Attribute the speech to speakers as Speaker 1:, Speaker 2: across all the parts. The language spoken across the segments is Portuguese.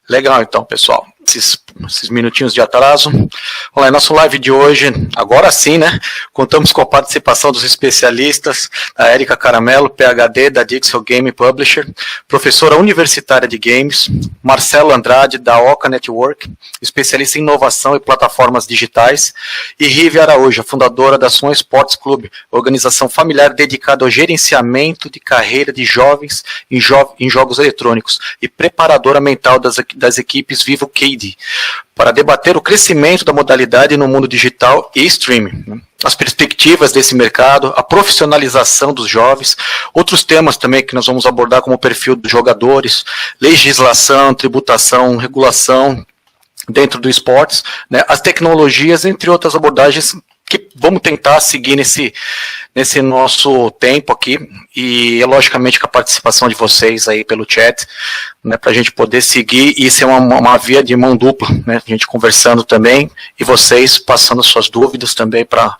Speaker 1: Legal, então, pessoal. Esses minutinhos de atraso. Vamos lá, nosso live de hoje, agora sim, né? Contamos com a participação dos especialistas, a Érica Caramelo, PhD da Dixel Game Publisher, professora universitária de games, Marcelo Andrade, da Oca Network, especialista em inovação e plataformas digitais, e Rive Araújo, fundadora da Sun Sports Club, organização familiar dedicada ao gerenciamento de carreira de jovens em jogos eletrônicos e preparadora mental das equipes Vivo KD, para debater o crescimento da modalidade no mundo digital e streaming, as perspectivas desse mercado, a profissionalização dos jovens, outros temas também que nós vamos abordar como o perfil dos jogadores, legislação, tributação, regulação dentro do esportes, né, as tecnologias, entre outras abordagens que vamos tentar seguir nesse nosso tempo aqui, e logicamente com a participação de vocês aí pelo chat, né, para a gente poder seguir e ser uma via de mão dupla, né, a gente conversando também, e vocês passando suas dúvidas também para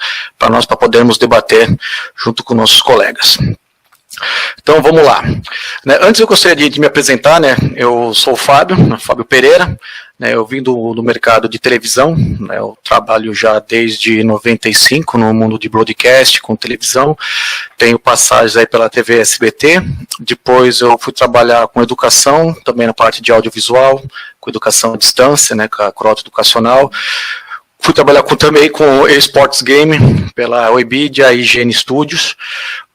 Speaker 1: nós, para podermos debater junto com nossos colegas. Então vamos lá. Antes eu gostaria de me apresentar, né, eu sou o Fábio Pereira, né, eu vim do mercado de televisão, né, eu trabalho já desde 95 no mundo de broadcast com televisão, tenho passagens aí pela TV SBT, depois eu fui trabalhar com educação, também na parte de audiovisual, com educação à distância, né, com a Crota Educacional. Fui trabalhar também com esportes game pela Webidia e IGN Studios,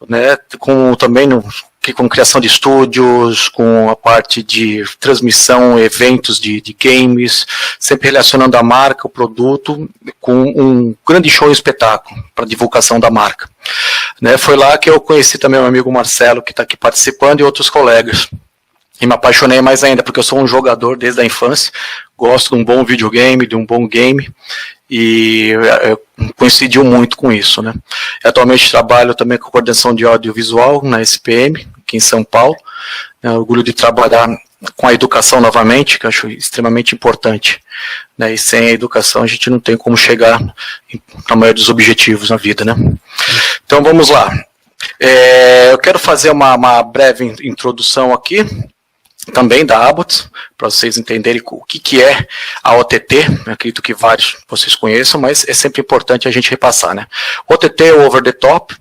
Speaker 1: né, com criação de estúdios, com a parte de transmissão, eventos de games, sempre relacionando a marca, o produto, com um grande show e espetáculo para divulgação da marca. Né, foi lá que eu conheci também o meu amigo Marcelo, que está aqui participando, e outros colegas. E me apaixonei mais ainda, porque eu sou um jogador desde a infância, gosto de um bom videogame, de um bom game, e coincidiu muito com isso, né. Atualmente trabalho também com coordenação de audiovisual na SPM, aqui em São Paulo, orgulho de trabalhar com a educação novamente, que eu acho extremamente importante, né, e sem a educação a gente não tem como chegar na maioria dos objetivos na vida, né. Então vamos lá. Eu quero fazer uma breve introdução aqui, também da Abbott, para vocês entenderem o que é a OTT, eu acredito que vários vocês conheçam, mas é sempre importante a gente repassar, né. OTT é o Over the Top,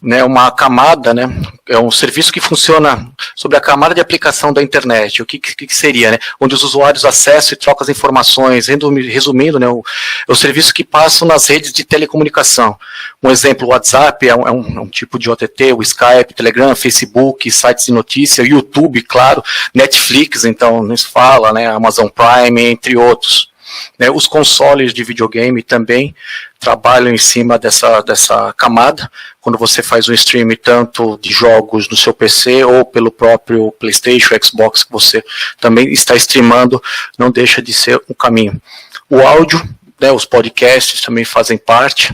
Speaker 1: né, uma camada, né, é um serviço que funciona sobre a camada de aplicação da internet. O que seria, né, onde os usuários acessam e trocam as informações, resumindo, né, é o serviço que passam nas redes de telecomunicação. Um exemplo, o WhatsApp é um tipo de OTT, o Skype, Telegram, Facebook, sites de notícia, YouTube, claro, Netflix, então, nem se fala, né, Amazon Prime, entre outros. Né, os consoles de videogame também trabalham em cima dessa camada, quando você faz um stream tanto de jogos no seu PC ou pelo próprio PlayStation, Xbox, que você também está streamando, não deixa de ser um caminho. O áudio, né, os podcasts também fazem parte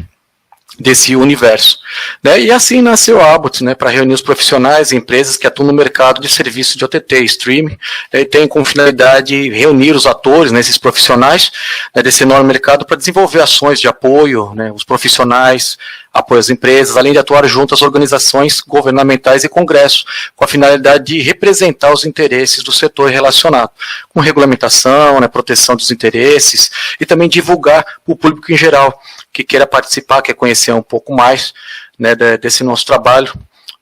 Speaker 1: desse universo, né? E assim nasceu a Abbott, né, para reunir os profissionais e empresas que atuam no mercado de serviços de OTT, streaming, né, e tem como finalidade reunir os atores, né, esses profissionais, né, desse enorme mercado para desenvolver ações de apoio, né, os profissionais, apoio às empresas, além de atuar junto às organizações governamentais e congressos, com a finalidade de representar os interesses do setor relacionado, com regulamentação, né, proteção dos interesses, e também divulgar para o público em geral, que queira participar, quer conhecer um pouco mais, né, desse nosso trabalho.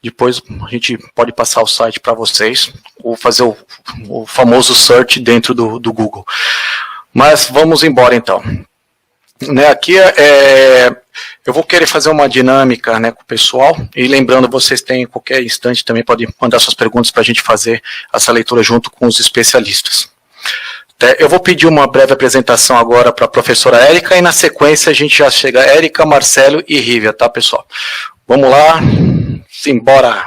Speaker 1: Depois a gente pode passar o site para vocês, ou fazer o famoso search dentro do Google. Mas vamos embora então. Né, aqui eu vou querer fazer uma dinâmica, né, com o pessoal, e lembrando, vocês têm em qualquer instante também podem mandar suas perguntas para a gente fazer essa leitura junto com os especialistas. Eu vou pedir uma breve apresentação agora para a professora Érica, e na sequência a gente já chega a Érica, Marcelo e Rívia, tá, pessoal? Vamos lá, simbora!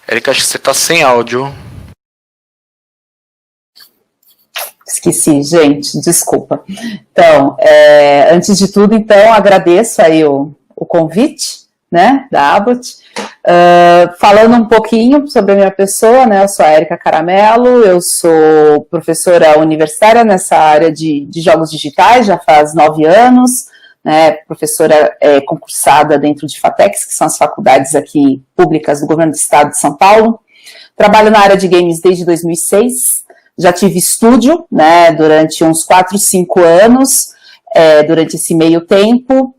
Speaker 1: Érica, acho que você está sem áudio.
Speaker 2: Esqueci, gente, desculpa. Então, antes de tudo, então, agradeço aí o convite, né, da Abbott, Falando um pouquinho sobre a minha pessoa, né, eu sou a Érica Caramelo, eu sou professora universitária nessa área de jogos digitais, já faz 9 anos, né, professora concursada dentro de FATECs, que são as faculdades aqui públicas do Governo do Estado de São Paulo. Trabalho na área de games desde 2006, já tive estúdio, né, durante uns 4, 5 anos, durante esse meio tempo.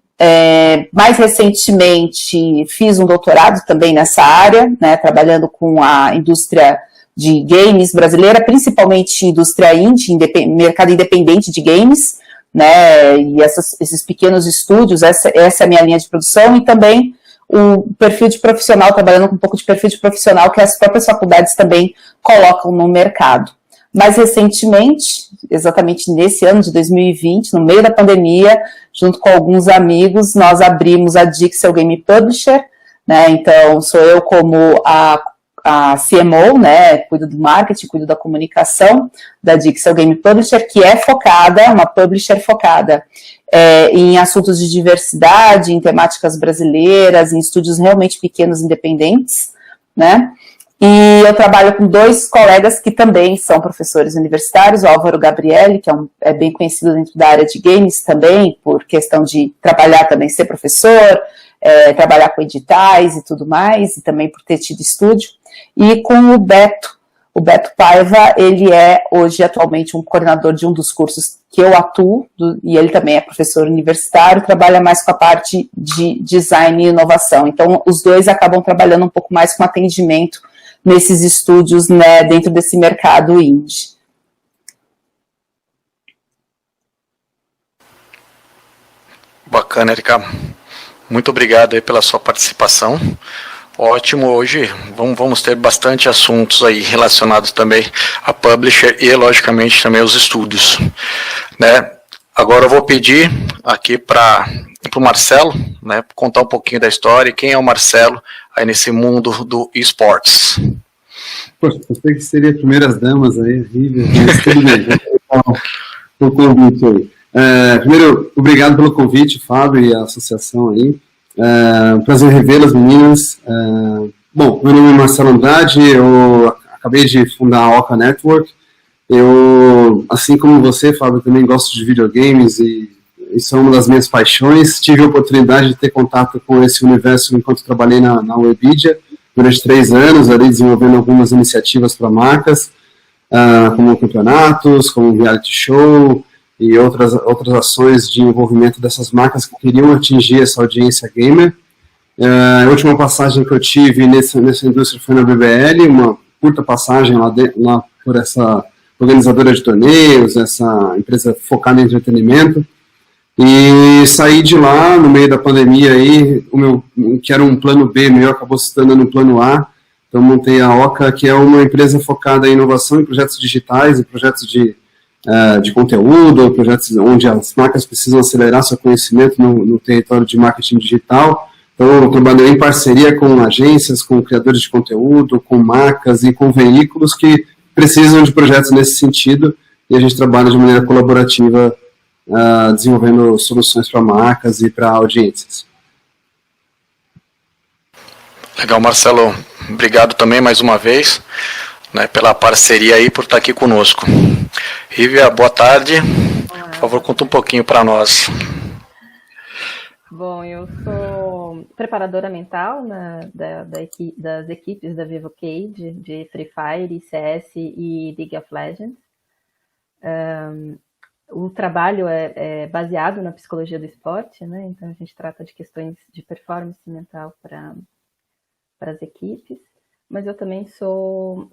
Speaker 2: Mais recentemente fiz um doutorado também nessa área, né, trabalhando com a indústria de games brasileira, principalmente indústria indie, mercado independente de games, né, e esses pequenos estúdios, essa é a minha linha de produção, e também o perfil de profissional, trabalhando com um pouco de perfil de profissional que as próprias faculdades também colocam no mercado. Mais recentemente, exatamente nesse ano de 2020, no meio da pandemia, junto com alguns amigos, nós abrimos a Dixel Game Publisher, né? Então, sou eu como a CMO, né? Cuido do marketing, cuido da comunicação da Dixel Game Publisher, que é focada, uma publisher focada em assuntos de diversidade, em temáticas brasileiras, em estúdios realmente pequenos, independentes, né? E eu trabalho com 2 colegas que também são professores universitários, o Álvaro Gabrielli, que é bem conhecido dentro da área de games também, por questão de trabalhar também, ser professor, trabalhar com editais e tudo mais, e também por ter tido estúdio, e com o Beto Paiva, ele é hoje atualmente um coordenador de um dos cursos que eu atuo, e ele também é professor universitário, trabalha mais com a parte de design e inovação, então os 2 acabam trabalhando um pouco mais com atendimento nesses estúdios, né, dentro desse mercado indie.
Speaker 1: Bacana, Erika. Muito obrigado aí pela sua participação. Ótimo, hoje vamos ter bastante assuntos aí relacionados também a publisher e, logicamente, também os estúdios, né? Agora eu vou pedir aqui para o Marcelo, né, contar um pouquinho da história e quem é o Marcelo aí nesse mundo do esportes.
Speaker 3: Poxa, pensei que seria primeiras damas aí, Rívia, mas tudo bem, o convite aí. Primeiro, obrigado pelo convite, Fábio e a associação aí. Um prazer revê-las, meninas. Bom, meu nome é Marcelo Andrade, eu acabei de fundar a Oca Network. Eu, assim como você, Fábio, também gosto de videogames e isso é uma das minhas paixões. Tive a oportunidade de ter contato com esse universo enquanto trabalhei na Webedia durante 3 anos, ali desenvolvendo algumas iniciativas para marcas, como campeonatos, como reality show e outras ações de envolvimento dessas marcas que queriam atingir essa audiência gamer. A última passagem que eu tive nessa indústria foi na BBL, uma curta passagem lá por essa organizadora de torneios, essa empresa focada em entretenimento. E saí de lá no meio da pandemia aí, que era um plano B meu, acabou se tornando um plano A. Então montei a Oca, que é uma empresa focada em inovação em projetos digitais, em projetos de conteúdo, projetos onde as marcas precisam acelerar seu conhecimento no território de marketing digital. Então eu trabalhei em parceria com agências, com criadores de conteúdo, com marcas e com veículos que precisam de projetos nesse sentido, e a gente trabalha de maneira colaborativa desenvolvendo soluções para marcas e para audiências.
Speaker 1: Legal, Marcelo. Obrigado também mais uma vez, né, pela parceria aí, por estar aqui conosco. Rívia, boa tarde. Por favor, conta um pouquinho para nós.
Speaker 4: Bom, eu sou preparadora mental das equipes da Vivocade, de Free Fire, CS e League of Legends. O trabalho é baseado na psicologia do esporte, né? Então a gente trata de questões de performance mental para as equipes, mas eu também sou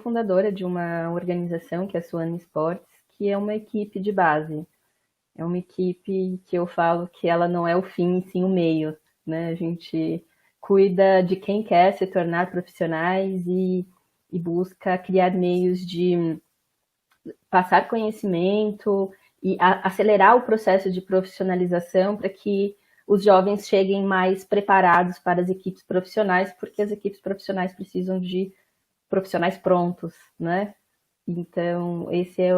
Speaker 4: fundadora de uma organização que é a Swan Sports, que é uma equipe de base. É uma equipe que eu falo que ela não é o fim, sim o meio, né? A gente cuida de quem quer se tornar profissionais e busca criar meios de passar conhecimento e acelerar o processo de profissionalização para que os jovens cheguem mais preparados para as equipes profissionais, porque as equipes profissionais precisam de profissionais prontos, né? Então, esse é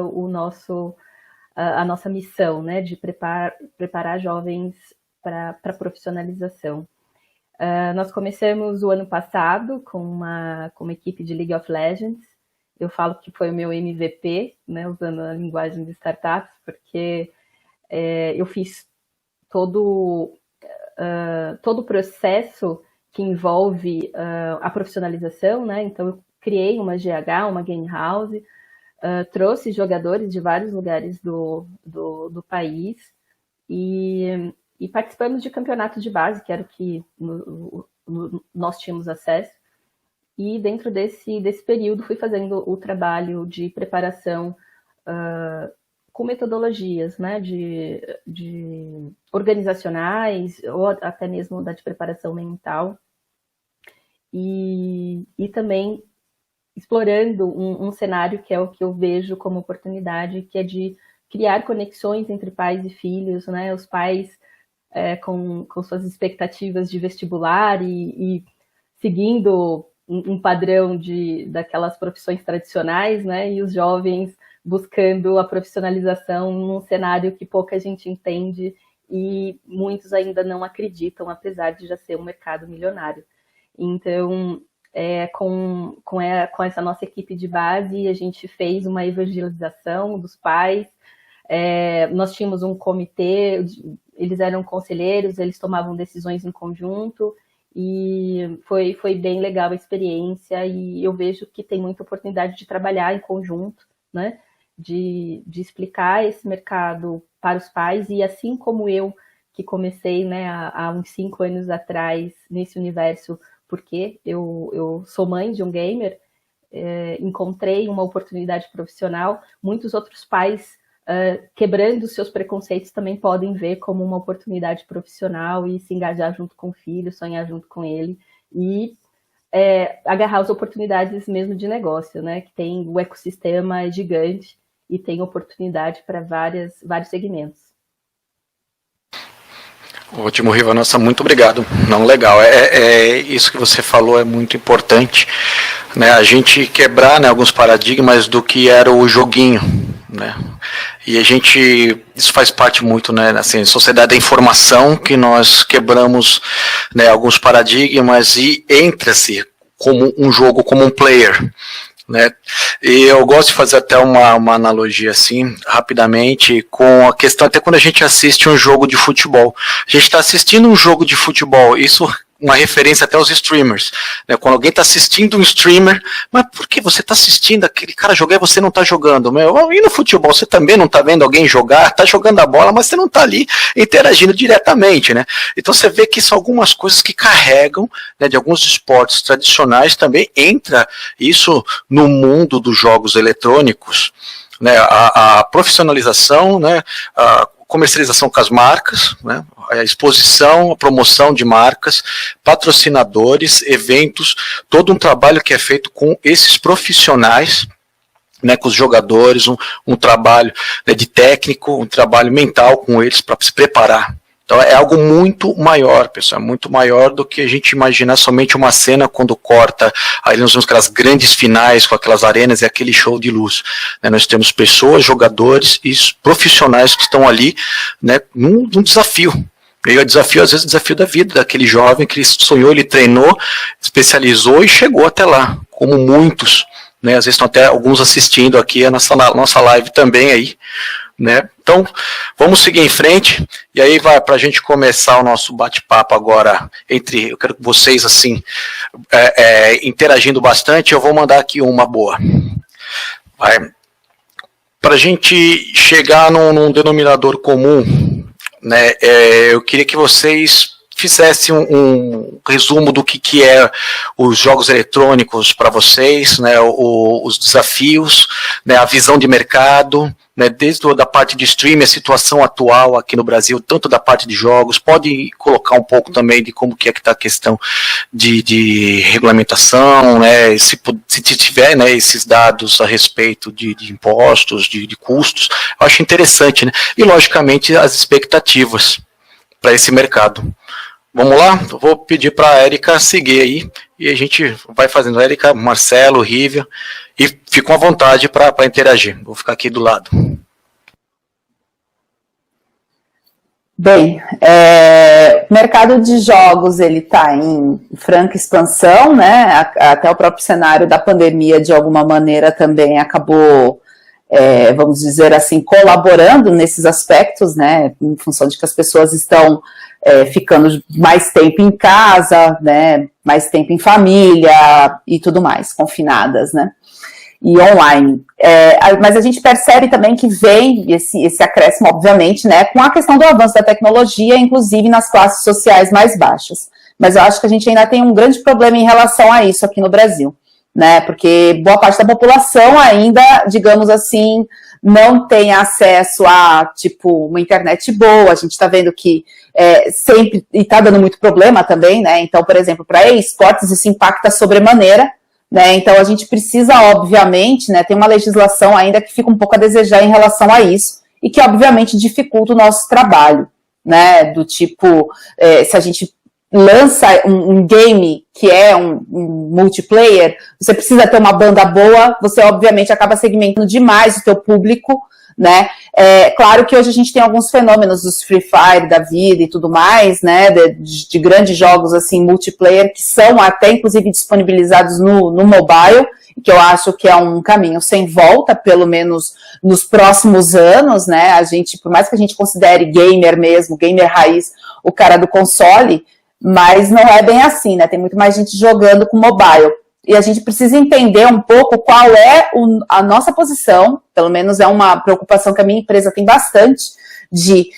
Speaker 4: a nossa missão, né, de preparar jovens para profissionalização. Nós começamos o ano passado com uma equipe de League of Legends. Eu falo que foi o meu MVP, né, usando a linguagem de startups, porque eu fiz todo o processo que envolve a profissionalização, né? Então eu criei uma GH, uma game house, trouxe jogadores de vários lugares do país e participamos de campeonatos de base, que era o que nós tínhamos acesso. E dentro desse período fui fazendo o trabalho de preparação com metodologias, né, de organizacionais ou até mesmo da de preparação mental. E também explorando um cenário que é o que eu vejo como oportunidade, que é de criar conexões entre pais e filhos, né, os pais com suas expectativas de vestibular e seguindo um padrão daquelas profissões tradicionais, né, e os jovens buscando a profissionalização num cenário que pouca gente entende e muitos ainda não acreditam, apesar de já ser um mercado milionário. Então, com essa nossa equipe de base, a gente fez uma evangelização dos pais. Nós tínhamos um comitê, eles eram conselheiros, eles tomavam decisões em conjunto, e foi bem legal a experiência, e eu vejo que tem muita oportunidade de trabalhar em conjunto, né, de explicar esse mercado para os pais, e assim como eu, que comecei, né, há uns 5 anos atrás nesse universo, porque eu sou mãe de um gamer, encontrei uma oportunidade profissional, muitos outros pais quebrando seus preconceitos também podem ver como uma oportunidade profissional e se engajar junto com o filho, sonhar junto com ele e agarrar as oportunidades mesmo de negócio, né? Que tem o ecossistema gigante e tem oportunidade para vários segmentos.
Speaker 1: Ótimo, Riva, nossa, muito obrigado. Não, legal, isso que você falou é muito importante, né, a gente quebrar, né, alguns paradigmas do que era o joguinho, né, e isso faz parte muito, né, assim, sociedade da informação, que nós quebramos, né, alguns paradigmas e entra-se como um jogo, como um player, né? E eu gosto de fazer até uma analogia assim, rapidamente, com a questão, até quando a gente assiste um jogo de futebol. A gente está assistindo um jogo de futebol, isso uma referência até aos streamers, né? Quando alguém está assistindo um streamer, mas por que você está assistindo aquele cara jogar e você não está jogando? E no futebol você também não está vendo alguém jogar, está jogando a bola, mas você não está ali interagindo diretamente, né? Então você vê que são algumas coisas que carregam, né, de alguns esportes tradicionais, também entra isso no mundo dos jogos eletrônicos, né? A profissionalização, né? A comercialização com as marcas, né, a exposição, a promoção de marcas, patrocinadores, eventos, todo um trabalho que é feito com esses profissionais, né, com os jogadores, um trabalho, né, de técnico, um trabalho mental com eles para se preparar. Então é algo muito maior, pessoal, muito maior do que a gente imaginar somente uma cena quando corta, aí nós vemos aquelas grandes finais com aquelas arenas e aquele show de luz. Né, nós temos pessoas, jogadores e profissionais que estão ali, né, num desafio. E o desafio, às vezes, o desafio da vida daquele jovem que ele sonhou, ele treinou, especializou e chegou até lá, como muitos, né, às vezes estão até alguns assistindo aqui a nossa live também aí, né? Então, vamos seguir em frente, e aí vai para a gente começar o nosso bate-papo agora, eu quero que vocês, assim, interagindo bastante, eu vou mandar aqui uma boa. Para a gente chegar num denominador comum, né, eu queria que vocês fizesse um resumo do que é os jogos eletrônicos para vocês, né, os desafios, né, a visão de mercado, né, desde da parte de streaming, a situação atual aqui no Brasil, tanto da parte de jogos, pode colocar um pouco também de como que está a questão de regulamentação, né, se tiver, né, esses dados a respeito de impostos, de custos, eu acho interessante, né, e logicamente as expectativas para esse mercado. Vamos lá? Eu vou pedir para a Érica seguir aí, e a gente vai fazendo. Érica, Marcelo, Rívia, e ficam à vontade para interagir. Vou ficar aqui do lado.
Speaker 2: Bem, o mercado de jogos ele está em franca expansão, né? Até o próprio cenário da pandemia, de alguma maneira, também acabou, vamos dizer assim, colaborando nesses aspectos, né? Em função de que as pessoas estão ficando mais tempo em casa, né? Mais tempo em família e tudo mais, confinadas, né? E online. Mas a gente percebe também que vem esse acréscimo, obviamente, né, com a questão do avanço da tecnologia, inclusive nas classes sociais mais baixas. Mas eu acho que a gente ainda tem um grande problema em relação a isso aqui no Brasil, né, porque boa parte da população ainda, digamos assim, não tem acesso a, tipo, uma internet boa. A gente está vendo que sempre, e está dando muito problema também, né, então, por exemplo, para esportes isso impacta sobremaneira, né, então a gente precisa, obviamente, né, tem uma legislação ainda que fica um pouco a desejar em relação a isso, e que obviamente dificulta o nosso trabalho, né, do tipo, se a gente lança um game que é um multiplayer, você precisa ter uma banda boa, você obviamente acaba segmentando demais o teu público, né, claro que hoje a gente tem alguns fenômenos dos Free Fire da vida e tudo mais, né, de grandes jogos assim, multiplayer, que são até inclusive disponibilizados no mobile, que eu acho que é um caminho sem volta, pelo menos nos próximos anos, né, a gente, por mais que a gente considere gamer mesmo, gamer raiz, o cara do console, mas não é bem assim, né, tem muito mais gente jogando com mobile. E a gente precisa entender um pouco qual é a nossa posição, pelo menos é uma preocupação que a minha empresa tem bastante, de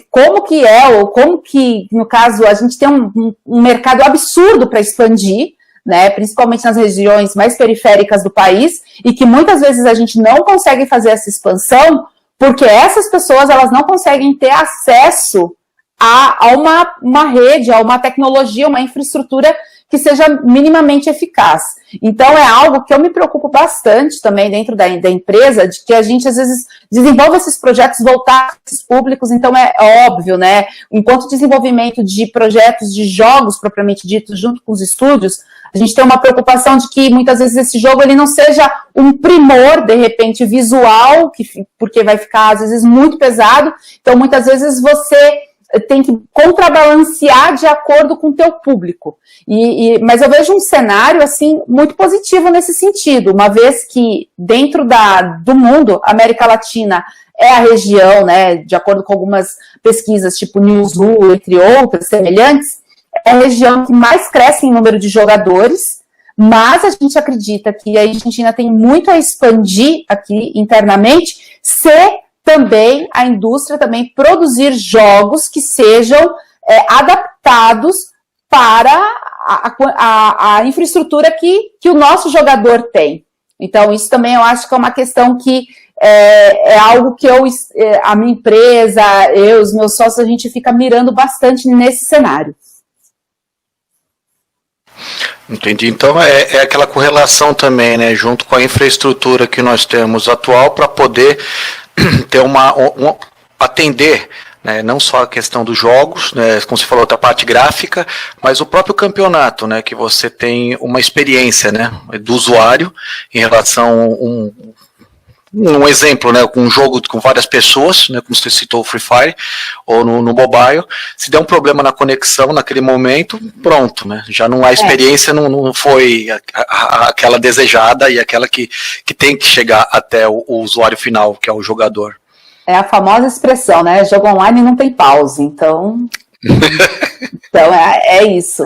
Speaker 2: como que ou como que, no caso, a gente tem um mercado absurdo para expandir, né, principalmente nas regiões mais periféricas do país, e que muitas vezes a gente não consegue fazer essa expansão, porque essas pessoas elas não conseguem ter acesso a uma rede, a uma tecnologia, uma infraestrutura que seja minimamente eficaz. Então, é algo que eu me preocupo bastante também dentro da empresa, de que a gente, às vezes, desenvolve esses projetos voltados para esses públicos, então é óbvio, né? Enquanto desenvolvimento de projetos de jogos, propriamente ditos, junto com os estúdios, a gente tem uma preocupação de que, muitas vezes, esse jogo ele não seja um primor, de repente, visual, porque vai ficar, às vezes, muito pesado. Então, muitas vezes, você tem que contrabalancear de acordo com o teu público. Mas eu vejo um cenário, assim, muito positivo nesse sentido, uma vez que dentro do mundo, a América Latina é a região, né, de acordo com algumas pesquisas, tipo Newzoo, entre outras semelhantes, é a região que mais cresce em número de jogadores, mas a gente acredita que a Argentina tem muito a expandir aqui internamente, se também a indústria também produzir jogos que sejam adaptados para a infraestrutura que o nosso jogador tem. Então, isso também eu acho que é uma questão que é algo que a minha empresa, os meus sócios, a gente fica mirando bastante nesse cenário.
Speaker 1: Entendi. Então é aquela correlação também, né, junto com a infraestrutura que nós temos atual para poder ter atender, né, não só a questão dos jogos, né, como você falou, da parte gráfica, mas o próprio campeonato, né, que você tem uma experiência, né, do usuário em relação um exemplo, né, com um jogo com várias pessoas, né, como você citou o Free Fire, ou no mobile, se der um problema na conexão naquele momento, pronto, né, já não há experiência, não foi aquela desejada e aquela que tem que chegar até o usuário final, que é o jogador.
Speaker 2: É a famosa expressão, né, jogo online não tem pause, então então é isso.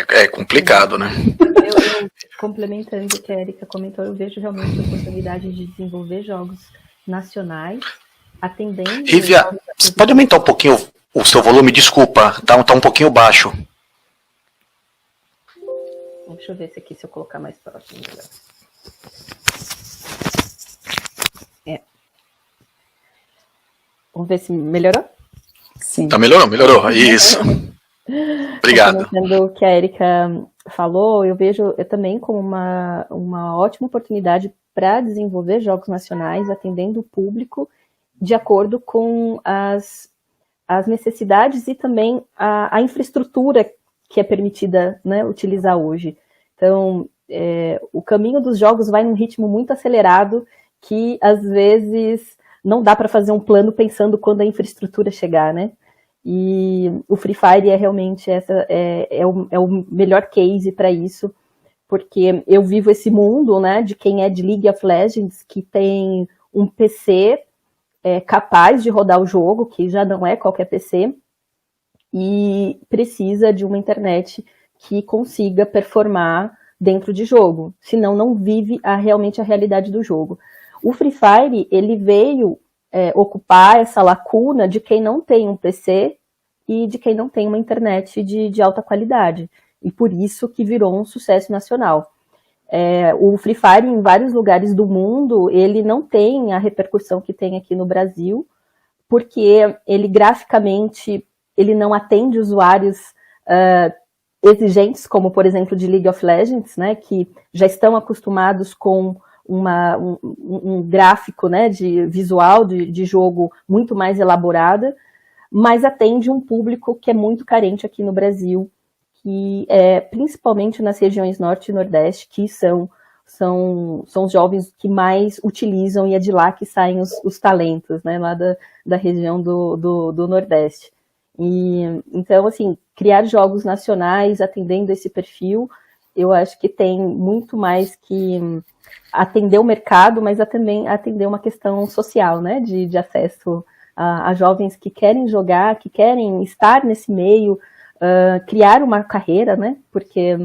Speaker 1: É complicado, né?
Speaker 4: Eu, complementando o que a Erika comentou, eu vejo realmente a oportunidade de desenvolver jogos nacionais, atendendo...
Speaker 1: Rívia, você pode aumentar um pouquinho o seu volume? Desculpa, tá um pouquinho baixo.
Speaker 4: Deixa eu ver se eu colocar mais próximo. Vamos ver se melhorou?
Speaker 2: Sim.
Speaker 1: Tá, melhorou. Isso. Obrigado.
Speaker 4: Comentando o que a Erika falou, eu vejo também como uma ótima oportunidade para desenvolver jogos nacionais, atendendo o público de acordo com as necessidades e também a infraestrutura que é permitida, né, utilizar hoje. Então, o caminho dos jogos vai num ritmo muito acelerado, que às vezes não dá para fazer um plano pensando quando a infraestrutura chegar, né? E o Free Fire é realmente o melhor case para isso, porque eu vivo esse mundo, né, de quem é de League of Legends, que tem um PC capaz de rodar o jogo, que já não é qualquer PC, e precisa de uma internet que consiga performar dentro de jogo, senão não vive realmente a realidade do jogo. O Free Fire, ele veio ocupar essa lacuna de quem não tem um PC e de quem não tem uma internet de alta qualidade, e por isso que virou um sucesso nacional. O Free Fire, em vários lugares do mundo, ele não tem a repercussão que tem aqui no Brasil, porque ele graficamente ele não atende usuários exigentes, como, por exemplo, de League of Legends, né, que já estão acostumados com um gráfico, né, de visual de jogo muito mais elaborada, mas atende um público que é muito carente aqui no Brasil, que principalmente nas regiões Norte e Nordeste, que são os jovens que mais utilizam, e é de lá que saem os talentos, né, lá da região do Nordeste. E, então, assim, criar jogos nacionais atendendo esse perfil, eu acho que tem muito mais que atender o mercado, mas também atender uma questão social, né, de acesso a jovens que querem jogar, que querem estar nesse meio, criar uma carreira, né, porque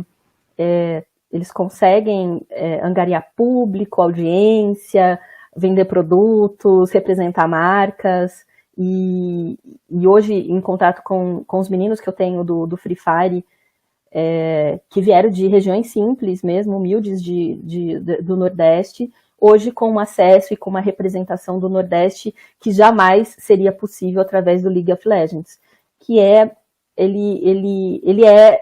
Speaker 4: eles conseguem angariar público, audiência, vender produtos, representar marcas. E hoje, em contato com os meninos que eu tenho do Free Fire, que vieram de regiões simples mesmo, humildes do Nordeste, hoje com um acesso e com uma representação do Nordeste que jamais seria possível através do League of Legends, que ele é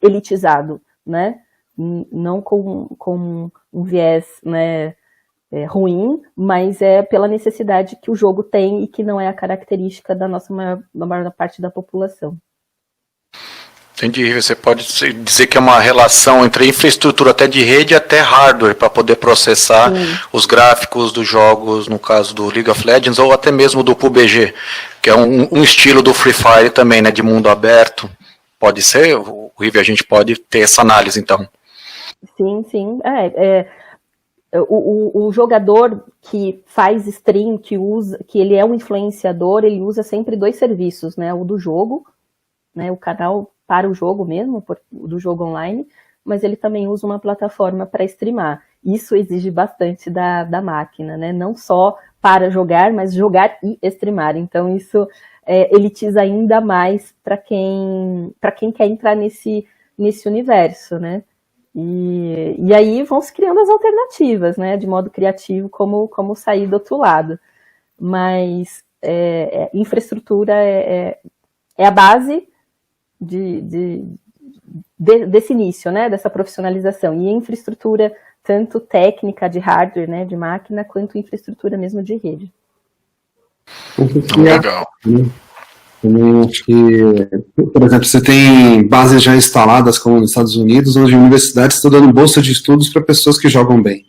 Speaker 4: elitizado, né? Não com um viés, né, ruim, mas pela necessidade que o jogo tem e que não é a característica da maior parte da população.
Speaker 1: Entendi. Você pode dizer que é uma relação entre infraestrutura até de rede até hardware para poder processar os gráficos dos jogos, no caso do League of Legends, ou até mesmo do PUBG, que é um estilo do Free Fire também, né, de mundo aberto. Pode ser? A gente pode ter essa análise, então. Sim.
Speaker 4: O jogador que faz stream, que ele é um influenciador, ele usa sempre 2 serviços, né? O do jogo, né? O canal para o jogo mesmo, do jogo online, mas ele também usa uma plataforma para streamar. Isso exige bastante da máquina, né? Não só para jogar, mas jogar e streamar. Então isso elitiza ainda mais para quem quer entrar nesse universo, né? E aí vão se criando as alternativas, né, de modo criativo, como sair do outro lado. Mas infraestrutura é a base desse início, né, dessa profissionalização. E infraestrutura, tanto técnica de hardware, né, de máquina, quanto infraestrutura mesmo de rede.
Speaker 1: Legal.
Speaker 3: Também acho que, por exemplo, você tem bases já instaladas, como nos Estados Unidos, onde universidades estão dando bolsa de estudos para pessoas que jogam bem.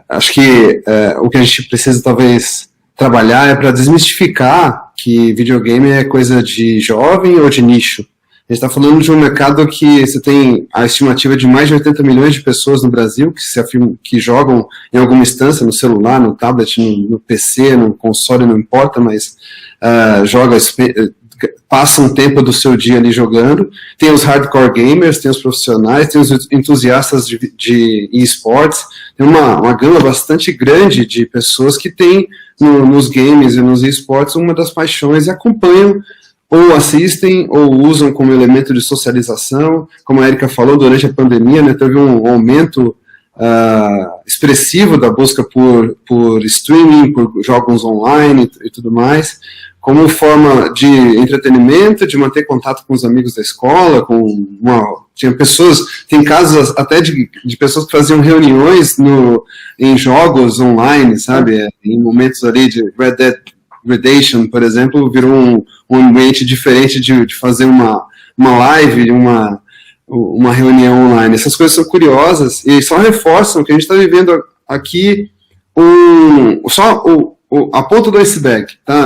Speaker 3: Acho que o que a gente precisa, talvez, trabalhar é para desmistificar que videogame é coisa de jovem ou de nicho. A gente está falando de um mercado que você tem a estimativa de mais de 80 milhões de pessoas no Brasil que jogam em alguma instância, no celular, no tablet, no PC, no console, não importa, mas passa um tempo do seu dia ali jogando. Tem os hardcore gamers, tem os profissionais, tem os entusiastas de esportes. Tem uma gama bastante grande de pessoas que têm nos games e nos esportes uma das paixões e acompanham ou assistem ou usam como elemento de socialização. Como a Erika falou, durante a pandemia, né, teve um aumento expressivo da busca por streaming, por jogos online e tudo mais, como forma de entretenimento, de manter contato com os amigos da escola, tem casos até de pessoas que faziam reuniões em jogos online, sabe, em momentos ali de Red Dead Redemption, por exemplo, virou um ambiente diferente de fazer uma live, uma reunião online. Essas coisas são curiosas e só reforçam que a gente está vivendo aqui a ponta do iceberg, tá?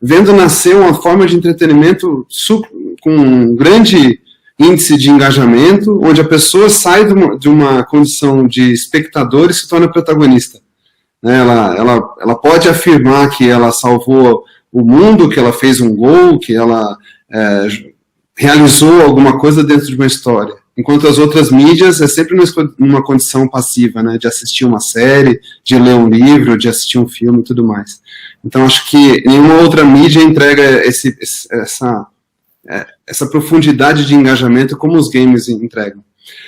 Speaker 3: Vendo nascer uma forma de entretenimento com um grande índice de engajamento, onde a pessoa sai de uma condição de espectador e se torna protagonista. Né? Ela pode afirmar que ela salvou o mundo, que ela fez um gol, que ela realizou alguma coisa dentro de uma história. Enquanto as outras mídias é sempre numa condição passiva, né, de assistir uma série, de ler um livro, de assistir um filme e tudo mais. Então, acho que nenhuma outra mídia entrega essa profundidade de engajamento como os games entregam.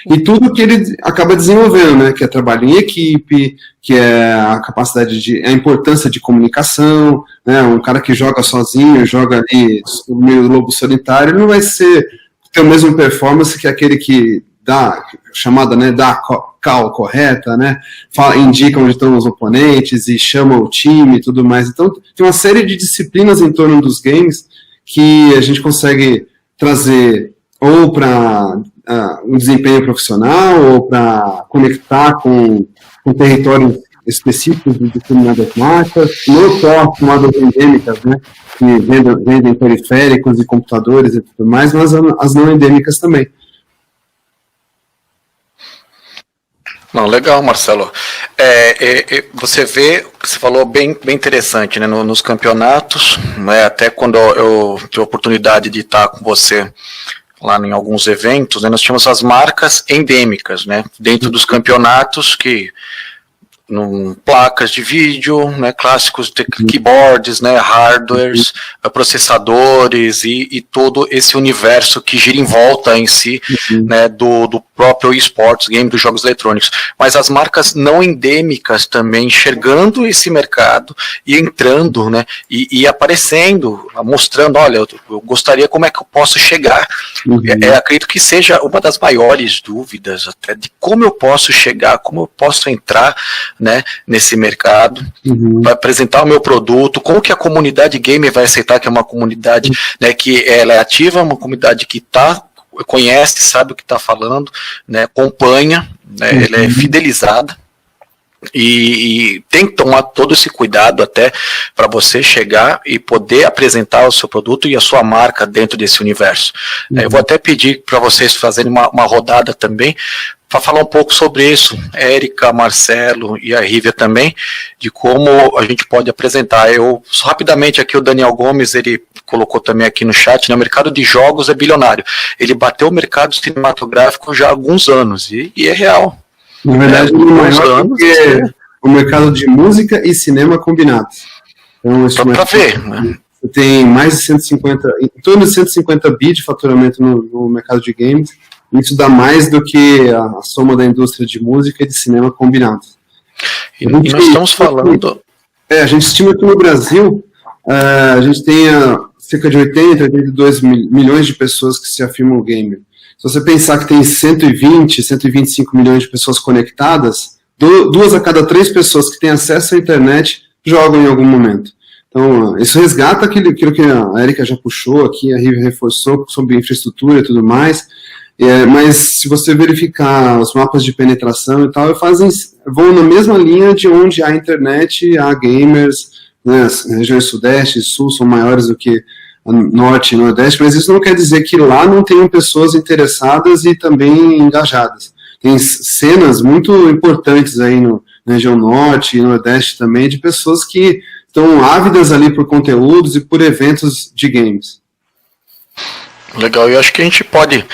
Speaker 3: E tudo que ele acaba desenvolvendo, né, que é trabalho em equipe, que é a capacidade a importância de comunicação, né, um cara que joga sozinho, joga ali no meio do lobo solitário, ele não vai ter a mesma performance que aquele que dá a call correta, né, indica onde estão os oponentes e chama o time e tudo mais. Então, tem uma série de disciplinas em torno dos games que a gente consegue trazer ou para um desempenho profissional ou para conectar com territórios específicos de determinadas marcas, não só chamadas endêmicas, né, que vendem periféricos e computadores e tudo mais, mas as não endêmicas também.
Speaker 1: Não, legal, Marcelo. Você falou bem interessante, né, nos campeonatos, né, até quando eu tive a oportunidade de estar com você lá em alguns eventos, né, nós tínhamos as marcas endêmicas, né, dentro dos campeonatos placas de vídeo, né, clássicos de keyboards, né, hardwares, processadores e todo esse universo que gira em volta em si, né, do próprio esportes, game dos jogos eletrônicos. Mas as marcas não endêmicas também enxergando esse mercado e entrando, né, e aparecendo, mostrando, olha, eu gostaria, como é que eu posso chegar? Acredito que seja uma das maiores dúvidas até de como eu posso chegar, como eu posso entrar, né, nesse mercado, para apresentar o meu produto, como que a comunidade gamer vai aceitar que é uma comunidade, né, que ela é ativa, uma comunidade que conhece, sabe o que está falando, né, acompanha, né, ela é fidelizada, e tem que tomar todo esse cuidado até para você chegar e poder apresentar o seu produto e a sua marca dentro desse universo. Eu vou até pedir para vocês fazerem uma rodada também, para falar um pouco sobre isso, Érica, Marcelo e a Rívia também, de como a gente pode apresentar. Rapidamente aqui, o Daniel Gomes, ele colocou também aqui no chat, né, o mercado de jogos é bilionário. Ele bateu o mercado cinematográfico já há alguns anos, e é real.
Speaker 3: Na verdade, é maior do que o mercado de música e cinema combinados. Então,
Speaker 1: só para ver, né?
Speaker 3: Você tem mais de 150, em torno de 150 bi de faturamento no mercado de games. Isso dá mais do que a soma da indústria de música e de cinema combinados.
Speaker 1: E nós estamos falando...
Speaker 3: A gente estima que no Brasil a gente tenha cerca de 82 milhões de pessoas que se afirmam gamer. Se você pensar que tem 125 milhões de pessoas conectadas, 2 a cada 3 pessoas que têm acesso à internet jogam em algum momento. Então, isso resgata aquilo que a Érica já puxou aqui, a Rívia reforçou sobre infraestrutura e tudo mais, mas se você verificar os mapas de penetração e tal, vão na mesma linha de onde há internet, há gamers, né, as regiões sudeste e sul são maiores do que norte e nordeste, mas isso não quer dizer que lá não tenham pessoas interessadas e também engajadas. Tem cenas muito importantes aí na região norte e nordeste também, de pessoas que estão ávidas ali por conteúdos e por eventos de games.
Speaker 1: Legal, eu acho que a gente pode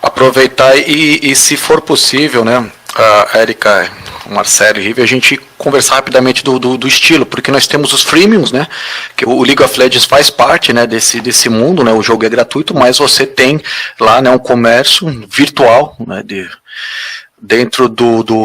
Speaker 1: aproveitar e se for possível, né, a Érica, o Marcelo e o Rívia, a gente conversar rapidamente do estilo, porque nós temos os freemiums, né, que o League of Legends faz parte, né, desse mundo, né, o jogo é gratuito, mas você tem lá, né, um comércio virtual, né, dentro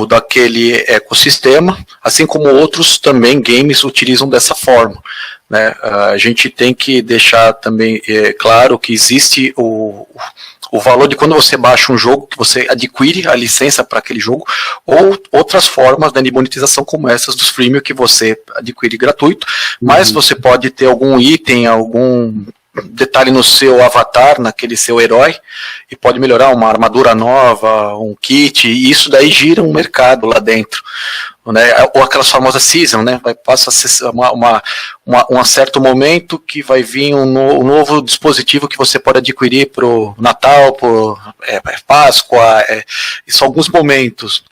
Speaker 1: daquele ecossistema, assim como outros também games utilizam dessa forma, né. A gente tem que deixar também claro que existe o valor de quando você baixa um jogo, que você adquire a licença para aquele jogo, ou outras formas, né, de monetização como essas dos freemium que você adquire gratuito, mas você pode ter algum item, algum detalhe no seu avatar, naquele seu herói, e pode melhorar uma armadura nova, um kit, e isso daí gira um mercado lá dentro, né? Ou aquelas famosas season, né? Passa a ser um certo momento que vai vir um novo dispositivo que você pode adquirir para o Natal, Páscoa, são alguns momentos.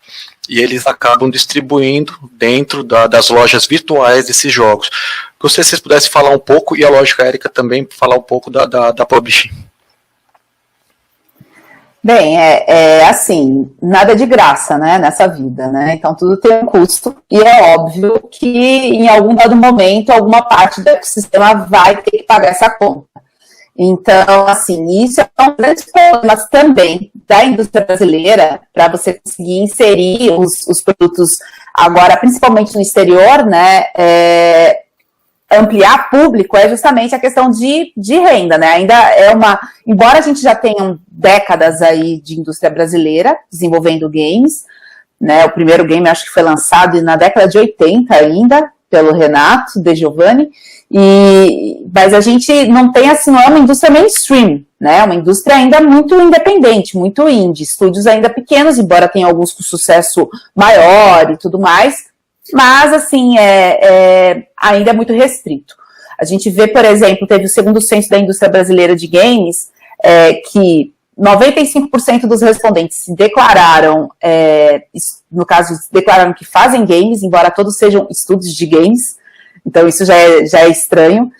Speaker 1: E eles acabam distribuindo dentro das lojas virtuais desses jogos. Gostaria que vocês pudessem falar um pouco, e a lógica, Érica, também falar um pouco da publishing.
Speaker 2: Bem, assim, nada de graça, né, nessa vida, né, então tudo tem um custo, e é óbvio que em algum dado momento, alguma parte do ecossistema vai ter que pagar essa conta. Então, assim, isso é um grande problema também da indústria brasileira, para você conseguir inserir os produtos agora, principalmente no exterior, né, ampliar público é justamente a questão de renda, né, ainda embora a gente já tenha décadas aí de indústria brasileira desenvolvendo games, né, o primeiro game acho que foi lançado na década de 80 ainda, pelo Renato De Giovanni, mas a gente não tem, assim, não é uma indústria mainstream, né, uma indústria ainda muito independente, muito indie, estúdios ainda pequenos, embora tenha alguns com sucesso maior e tudo mais, mas, assim, ainda é muito restrito. A gente vê, por exemplo, teve o segundo censo da indústria brasileira de games, que 95% dos respondentes se declararam, no caso, declararam que fazem games, embora todos sejam estúdios de games, então isso já é estranho,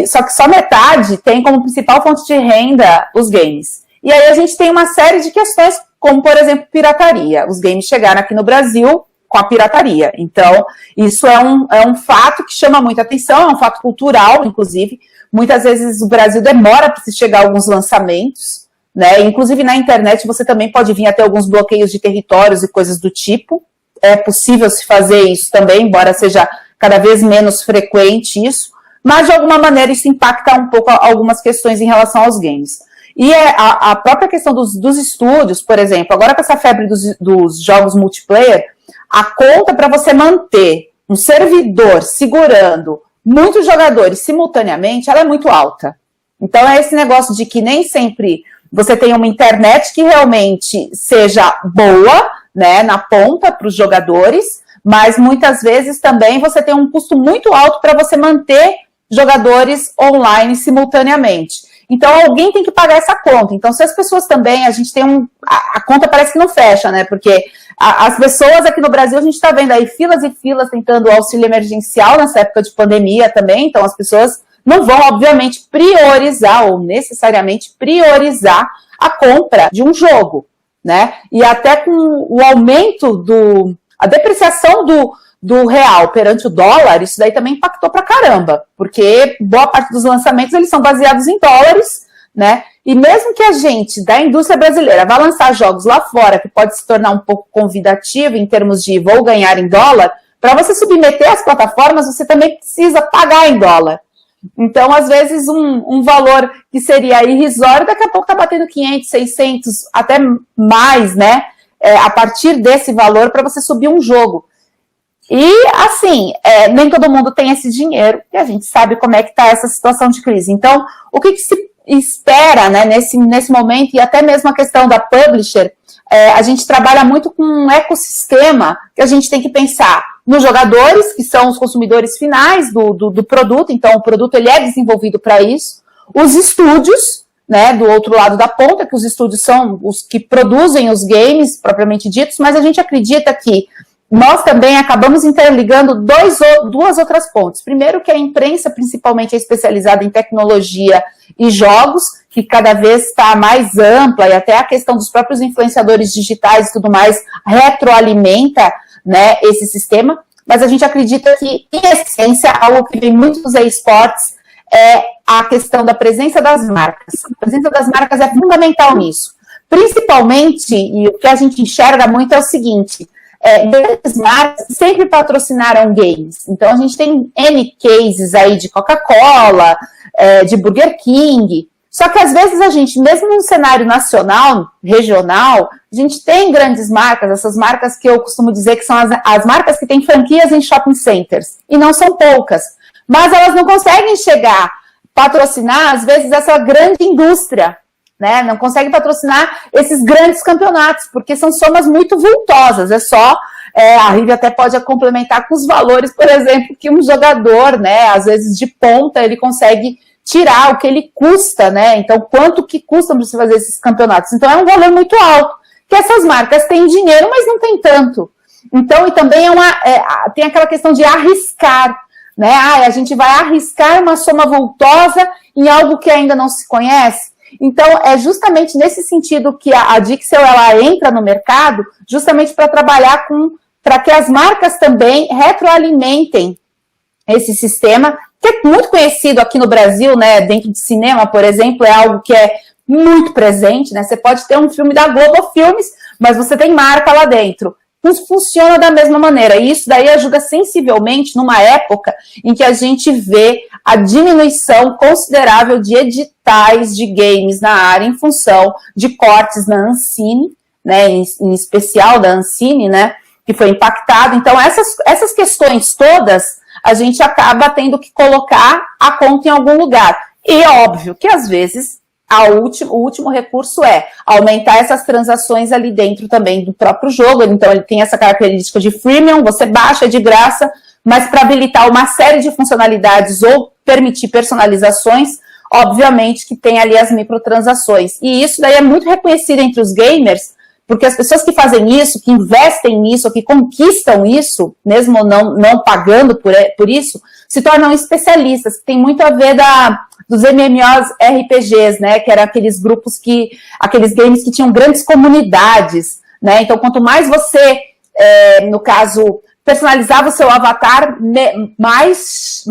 Speaker 2: só que só metade tem como principal fonte de renda os games. E aí a gente tem uma série de questões, como, por exemplo, pirataria. Os games chegaram aqui no Brasil com a pirataria. Então, isso é um fato que chama muita atenção, é um fato cultural, inclusive. Muitas vezes o Brasil demora para se chegar a alguns lançamentos, né? Inclusive na internet você também pode vir a ter alguns bloqueios de territórios e coisas do tipo. É possível se fazer isso também, embora seja cada vez menos frequente isso, mas de alguma maneira isso impacta um pouco algumas questões em relação aos games. E a própria questão dos estúdios, por exemplo, agora com essa febre dos jogos multiplayer, a conta para você manter um servidor segurando muitos jogadores simultaneamente, ela é muito alta. Então é esse negócio de que nem sempre você tem uma internet que realmente seja boa, né, na ponta para os jogadores, mas muitas vezes também você tem um custo muito alto para você manter jogadores online simultaneamente. Então alguém tem que pagar essa conta. Então se as pessoas também, a gente tem a conta parece que não fecha, né, porque as pessoas aqui no Brasil, a gente está vendo aí filas e filas tentando auxílio emergencial nessa época de pandemia também, então as pessoas não vão, obviamente, priorizar ou necessariamente priorizar a compra de um jogo, né? E até com o aumento a depreciação do real perante o dólar, isso daí também impactou pra caramba, porque boa parte dos lançamentos, eles são baseados em dólares, né? E mesmo que a gente, da indústria brasileira, vá lançar jogos lá fora, que pode se tornar um pouco convidativo em termos de vou ganhar em dólar, para você submeter as plataformas, você também precisa pagar em dólar. Então, às vezes, um valor que seria irrisório, daqui a pouco está batendo 500, 600, até mais, né? A partir desse valor para você subir um jogo. E, assim, nem todo mundo tem esse dinheiro, e a gente sabe como é que está essa situação de crise. Então, o que se espera, né, nesse momento, e até mesmo a questão da publisher, a gente trabalha muito com um ecossistema que a gente tem que pensar nos jogadores, que são os consumidores finais do produto, então o produto ele é desenvolvido para isso, os estúdios, né, do outro lado da ponta, que os estúdios são os que produzem os games, propriamente ditos, mas a gente acredita que nós também acabamos interligando duas outras pontes. Primeiro que a imprensa, principalmente, é especializada em tecnologia e jogos, que cada vez está mais ampla, e até a questão dos próprios influenciadores digitais e tudo mais retroalimenta, né, esse sistema, mas a gente acredita que, em essência, algo que vem muito dos esportes é a questão da presença das marcas. A presença das marcas é fundamental nisso. Principalmente, e o que a gente enxerga muito é o seguinte, grandes marcas sempre patrocinaram games. Então, a gente tem N cases aí de Coca-Cola, de Burger King. Só que, às vezes, a gente, mesmo no cenário nacional, regional, a gente tem grandes marcas, essas marcas que eu costumo dizer que são as marcas que têm franquias em shopping centers. E não são poucas. Mas elas não conseguem chegar patrocinar, às vezes, essa grande indústria, né? Não consegue patrocinar esses grandes campeonatos, porque são somas muito vultosas. É só, a Rive até pode complementar com os valores, por exemplo, que um jogador, né, às vezes de ponta, ele consegue tirar o que ele custa, né? Então, quanto que custa para você fazer esses campeonatos? Então, é um valor muito alto, que essas marcas têm dinheiro, mas não tem tanto. Então, e também tem aquela questão de arriscar, né? A gente vai arriscar uma soma vultosa em algo que ainda não se conhece. Então, é justamente nesse sentido que a Dixel, ela entra no mercado, justamente para trabalhar para que as marcas também retroalimentem esse sistema, que é muito conhecido aqui no Brasil, né? Dentro de cinema, por exemplo, é algo que é muito presente, né? Você pode ter um filme da Globo Filmes, mas você tem marca lá dentro. Funciona da mesma maneira, e isso daí ajuda sensivelmente numa época em que a gente vê a diminuição considerável de editais de games na área em função de cortes na Ancine, né, em especial da Ancine, né, que foi impactado. Então, essas questões todas, a gente acaba tendo que colocar a conta em algum lugar. E é óbvio que, às vezes, o último recurso é aumentar essas transações ali dentro também do próprio jogo. Então, ele tem essa característica de freemium, você baixa de graça, mas para habilitar uma série de funcionalidades ou permitir personalizações, obviamente que tem ali as microtransações. E isso daí é muito reconhecido entre os gamers, porque as pessoas que fazem isso, que investem nisso, que conquistam isso, mesmo não pagando por isso, se tornam especialistas. Tem muito a ver dos MMOs RPGs, né, que eram aqueles grupos aqueles games que tinham grandes comunidades, né, então quanto mais você, no caso, personalizava o seu avatar, mais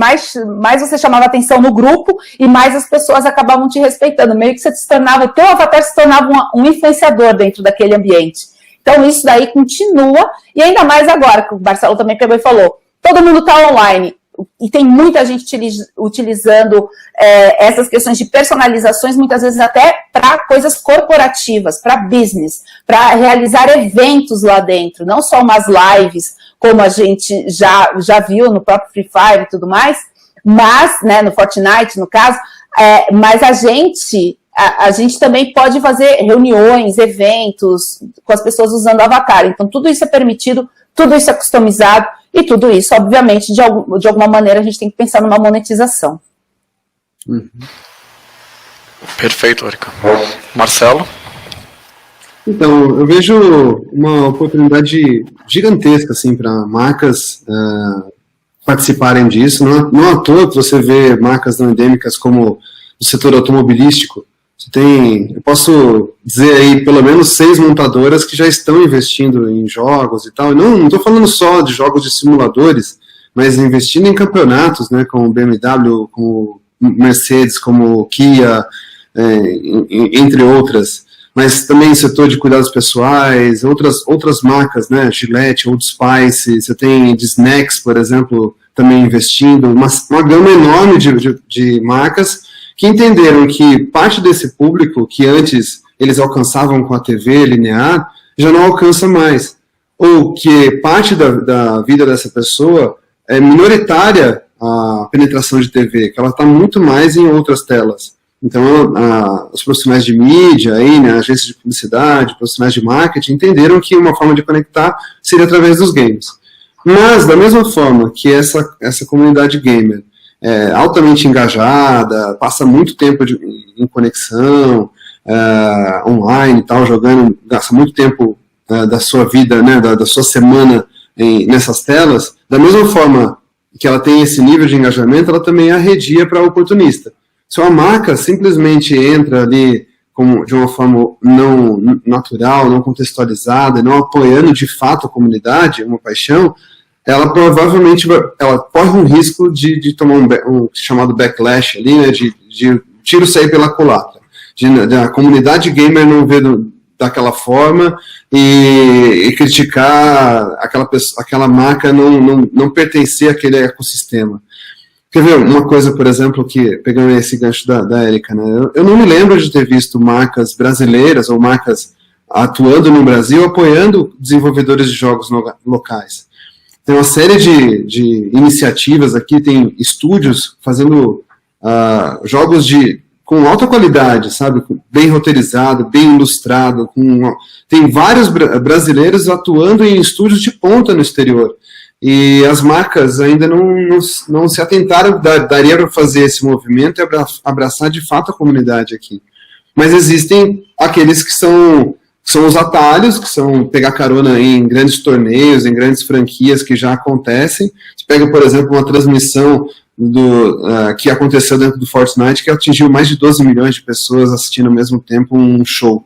Speaker 2: você chamava atenção no grupo e mais as pessoas acabavam te respeitando, meio que o teu avatar se tornava um influenciador dentro daquele ambiente. Então isso daí continua, e ainda mais agora, que o Marcelo também pegou e falou, todo mundo está online, e tem muita gente utilizando essas questões de personalizações, muitas vezes até para coisas corporativas, para business, para realizar eventos lá dentro, não só umas lives, como a gente já viu no próprio Free Fire e tudo mais, mas, né, no Fortnite, no caso, mas a gente também pode fazer reuniões, eventos, com as pessoas usando avatar. Então, tudo isso é permitido, tudo isso é customizado, e tudo isso, obviamente, de alguma maneira, a gente tem que pensar numa monetização.
Speaker 1: Perfeito, Erika. Marcelo?
Speaker 3: Então, eu vejo uma oportunidade gigantesca, assim, para marcas participarem disso. Não à toa que você vê marcas não endêmicas como o setor automobilístico. Eu posso dizer aí pelo menos 6 montadoras que já estão investindo em jogos e tal. E não estou falando só de jogos de simuladores, mas investindo em campeonatos, né, como BMW, como Mercedes, como Kia, entre outras. Mas também setor de cuidados pessoais, outras marcas, né, Gillette, Old Spice, você tem de snacks, por exemplo, também investindo, uma gama enorme de marcas que entenderam que parte desse público que antes eles alcançavam com a TV linear, já não alcança mais. Ou que parte da vida dessa pessoa é minoritária a penetração de TV, que ela está muito mais em outras telas. Então, os profissionais de mídia, aí, né, agências de publicidade, profissionais de marketing, entenderam que uma forma de conectar seria através dos games. Mas, da mesma forma que essa comunidade gamer é altamente engajada, passa muito tempo em conexão, online e tal, jogando, gasta muito tempo da sua vida, né, da sua semana nessas telas, da mesma forma que ela tem esse nível de engajamento, ela também arredia para o oportunista. Se uma marca simplesmente entra ali de uma forma não natural, não contextualizada, não apoiando de fato a comunidade, uma paixão, ela provavelmente corre um risco de tomar um chamado backlash ali, né, de tiro sair pela culatra, a comunidade gamer não ver daquela forma e criticar aquela marca não pertencer àquele ecossistema. Quer ver uma coisa, por exemplo, que, pegando esse gancho da Erika, né, eu não me lembro de ter visto marcas brasileiras ou marcas atuando no Brasil apoiando desenvolvedores de jogos locais. Tem uma série de iniciativas aqui, tem estúdios fazendo jogos com alta qualidade, sabe, bem roteirizado, bem ilustrado, tem vários brasileiros atuando em estúdios de ponta no exterior, e as marcas ainda não se atentaram, daria para fazer esse movimento e abraçar de fato a comunidade aqui. Mas existem aqueles que são os atalhos, que são pegar carona em grandes torneios, em grandes franquias que já acontecem. Você pega, por exemplo, uma transmissão que aconteceu dentro do Fortnite, que atingiu mais de 12 milhões de pessoas assistindo ao mesmo tempo um show.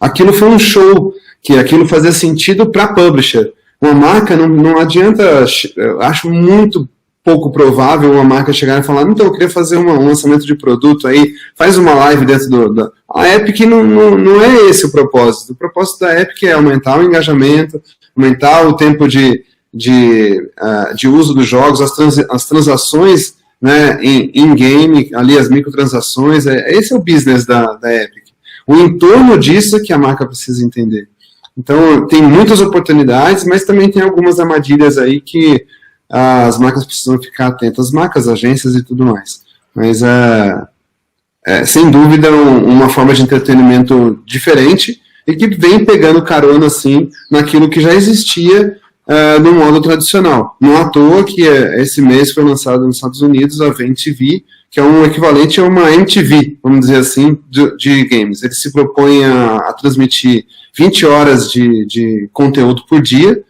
Speaker 3: Aquilo foi um show, que aquilo fazia sentido para a publisher. Uma marca, não adianta, eu acho muito pouco provável uma marca chegar e falar, então eu queria fazer um lançamento de produto aí, faz uma live dentro A Epic não é esse o propósito. O propósito da Epic é aumentar o engajamento, aumentar o tempo de uso dos jogos, as transações, né, em game, ali as microtransações, esse é o business da Epic. O entorno disso é que a marca precisa entender. Então, tem muitas oportunidades, mas também tem algumas armadilhas aí que as marcas precisam ficar atentas, as marcas, agências e tudo mais. Mas, sem dúvida, uma forma de entretenimento diferente e que vem pegando carona, assim, naquilo que já existia no modo tradicional. Não à toa que esse mês foi lançado nos Estados Unidos a VMTV, que é um equivalente a uma MTV, vamos dizer assim, de games. Ele se propõe a transmitir 20 horas de conteúdo por dia.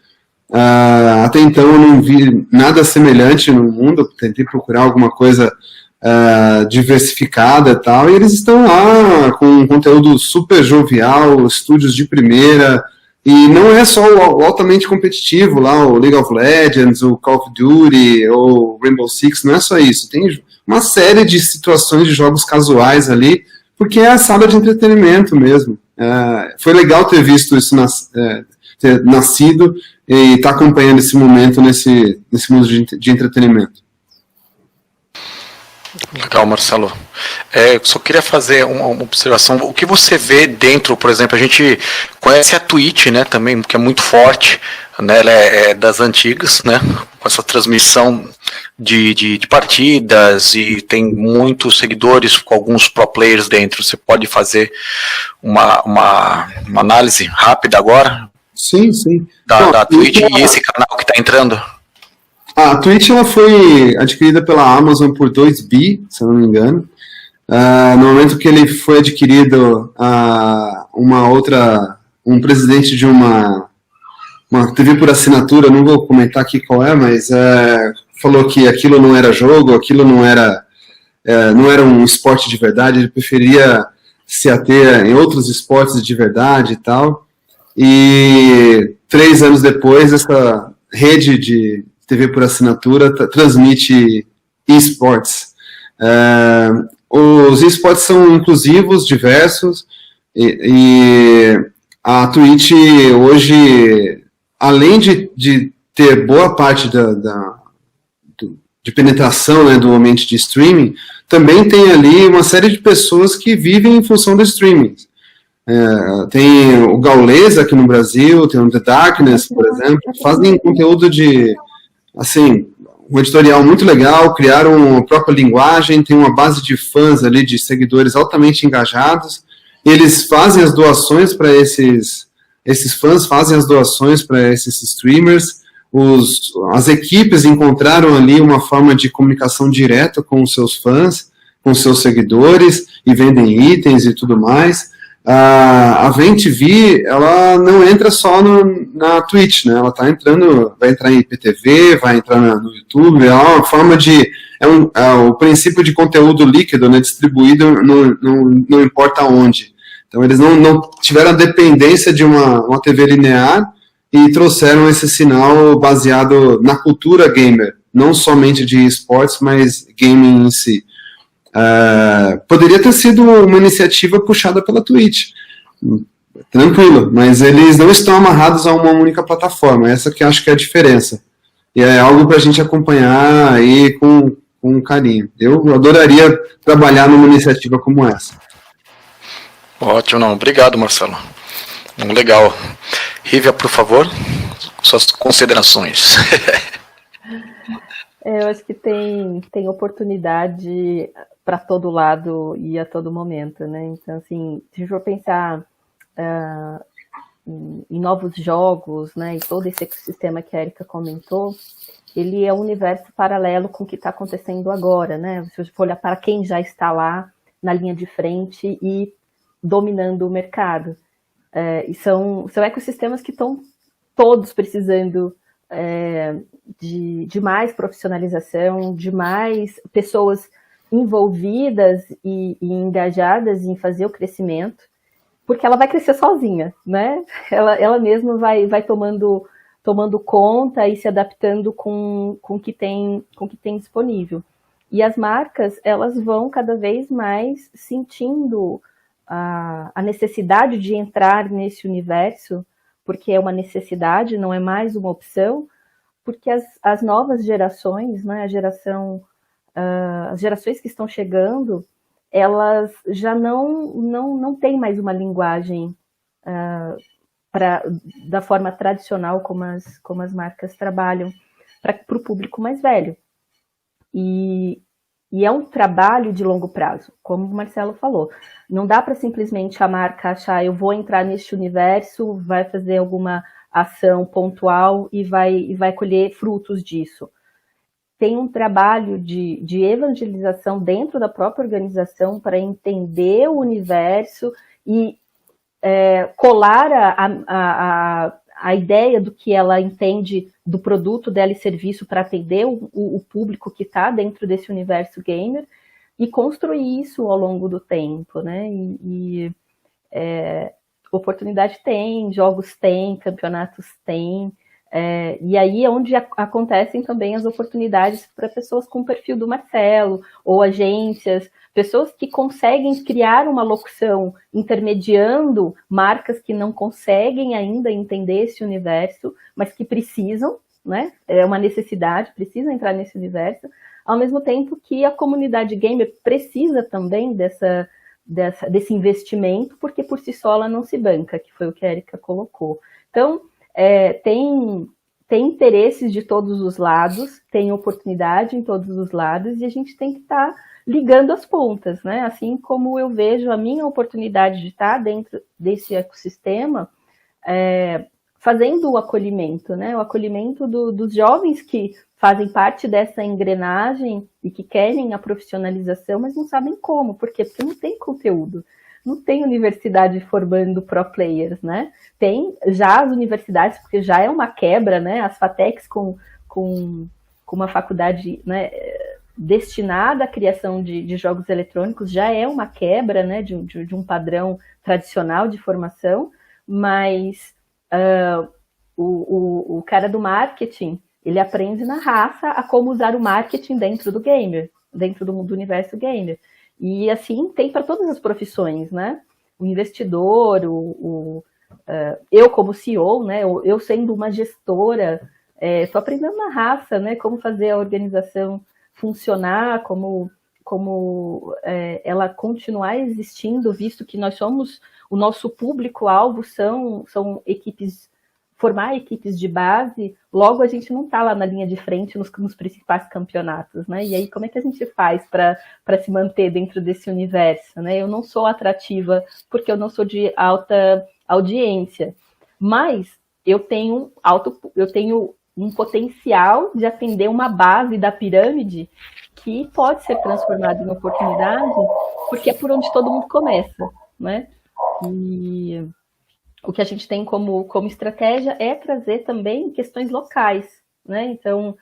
Speaker 3: Até então eu não vi nada semelhante no mundo, eu tentei procurar alguma coisa diversificada e tal, e eles estão lá com um conteúdo super jovial, estúdios de primeira, e não é só o altamente competitivo lá, o League of Legends, o Call of Duty, ou Rainbow Six, não é só isso, tem uma série de situações de jogos casuais ali, porque é a sala de entretenimento mesmo. Foi legal ter visto isso ter nascido e estar acompanhando esse momento nesse mundo de entretenimento.
Speaker 1: Legal, Marcelo. Eu só queria fazer uma observação. O que você vê dentro, por exemplo, a gente conhece a Twitch, né, também, que é muito forte, né, ela é das antigas, né, com essa transmissão de partidas, e tem muitos seguidores com alguns pro players dentro. Você pode fazer uma análise rápida agora?
Speaker 3: Sim.
Speaker 1: Da Twitch e esse canal que está entrando?
Speaker 3: A Twitch ela foi adquirida pela Amazon por 2 bi, se eu não me engano. No momento que ele foi adquirido, um presidente de uma TV por assinatura, não vou comentar aqui qual mas falou que aquilo não era jogo, aquilo não era um esporte de verdade, ele preferia se ater em outros esportes de verdade e tal. E 3 anos depois, essa rede de TV por assinatura transmite esportes. Os esportes são inclusivos, diversos, e a Twitch hoje, além de ter boa parte de penetração, né, do ambiente de streaming, também tem ali uma série de pessoas que vivem em função do streaming. Tem o Gaules aqui no Brasil, tem o The Darkness, por exemplo, fazem conteúdo assim, um editorial muito legal, criaram a própria linguagem, tem uma base de fãs ali, de seguidores altamente engajados, eles fazem as doações para esses fãs, fazem as doações para esses streamers, as equipes encontraram ali uma forma de comunicação direta com os seus fãs, com os seus seguidores, e vendem itens e tudo mais. A VMTV, ela não entra só na Twitch, né? Ela vai entrar em IPTV, vai entrar no YouTube, é uma forma o princípio de conteúdo líquido, né, distribuído, não importa onde. Então eles não tiveram a dependência de uma TV linear e trouxeram esse sinal baseado na cultura gamer, não somente de esportes, mas gaming em si. Poderia ter sido uma iniciativa puxada pela Twitch, tranquilo, mas eles não estão amarrados a uma única plataforma, essa que acho que é a diferença, e é algo para a gente acompanhar aí com carinho. Eu adoraria trabalhar numa iniciativa como essa.
Speaker 1: Ótimo, obrigado, Marcelo. Legal. Rívia, por favor, suas considerações.
Speaker 4: Eu acho que tem oportunidade para todo lado e a todo momento, né? Então, assim, se a gente for pensar em novos jogos, né, e todo esse ecossistema que a Erika comentou, ele é um universo paralelo com o que está acontecendo agora, né? Se você for olhar para quem já está lá na linha de frente e dominando o mercado. E são ecossistemas que estão todos precisando de mais profissionalização, de mais pessoas envolvidas e engajadas em fazer o crescimento, porque ela vai crescer sozinha, né? Ela mesma vai tomando conta e se adaptando com o que tem disponível. E as marcas, elas vão cada vez mais sentindo a necessidade de entrar nesse universo, porque é uma necessidade, não é mais uma opção, porque as novas gerações, né, as gerações que estão chegando, elas já não têm mais uma linguagem da forma tradicional como as marcas trabalham para o público mais velho. E é um trabalho de longo prazo, como o Marcelo falou. Não dá para simplesmente a marca achar, eu vou entrar neste universo, vai fazer alguma ação pontual e vai colher frutos disso. Tem um trabalho de evangelização dentro da própria organização para entender o universo e colar a ideia do que ela entende do produto dela e serviço para atender o público que está dentro desse universo gamer e construir isso ao longo do tempo, né? Oportunidade tem, jogos tem, campeonatos tem, e aí é onde acontecem também as oportunidades para pessoas com o perfil do Marcelo, ou agências, pessoas que conseguem criar uma locução intermediando marcas que não conseguem ainda entender esse universo, mas que precisam, né? É uma necessidade, precisam entrar nesse universo, ao mesmo tempo que a comunidade gamer precisa também desse investimento, porque por si só ela não se banca, que foi o que a Erika colocou. Então, tem interesses de todos os lados, tem oportunidade em todos os lados, e a gente tem que estar ligando as pontas, né? Assim como eu vejo a minha oportunidade de estar dentro desse ecossistema, fazendo o acolhimento, né? O acolhimento dos jovens que fazem parte dessa engrenagem e que querem a profissionalização, mas não sabem como. Por quê? Porque não tem conteúdo. Não tem universidade formando pro players, né? Tem já as universidades, porque já é uma quebra, né? As FATECs com uma faculdade, né, destinada à criação de jogos eletrônicos já é uma quebra, né, de um padrão tradicional de formação, mas o cara do marketing, ele aprende na raça a como usar o marketing dentro do gamer, dentro do universo gamer. E assim tem para todas as profissões, né? O investidor, eu como CEO, né? Eu sendo uma gestora, estou aprendendo na raça, né? Como fazer a organização funcionar, como ela continuar existindo, visto que nós somos, o nosso público-alvo são equipes, formar equipes de base, logo a gente não está lá na linha de frente nos principais campeonatos, né? E aí como é que a gente faz para se manter dentro desse universo, né? Eu não sou atrativa porque eu não sou de alta audiência, mas eu tenho um potencial de atender uma base da pirâmide que pode ser transformada em oportunidade, porque é por onde todo mundo começa, né? E o que a gente tem como estratégia é trazer também questões locais, né? Então,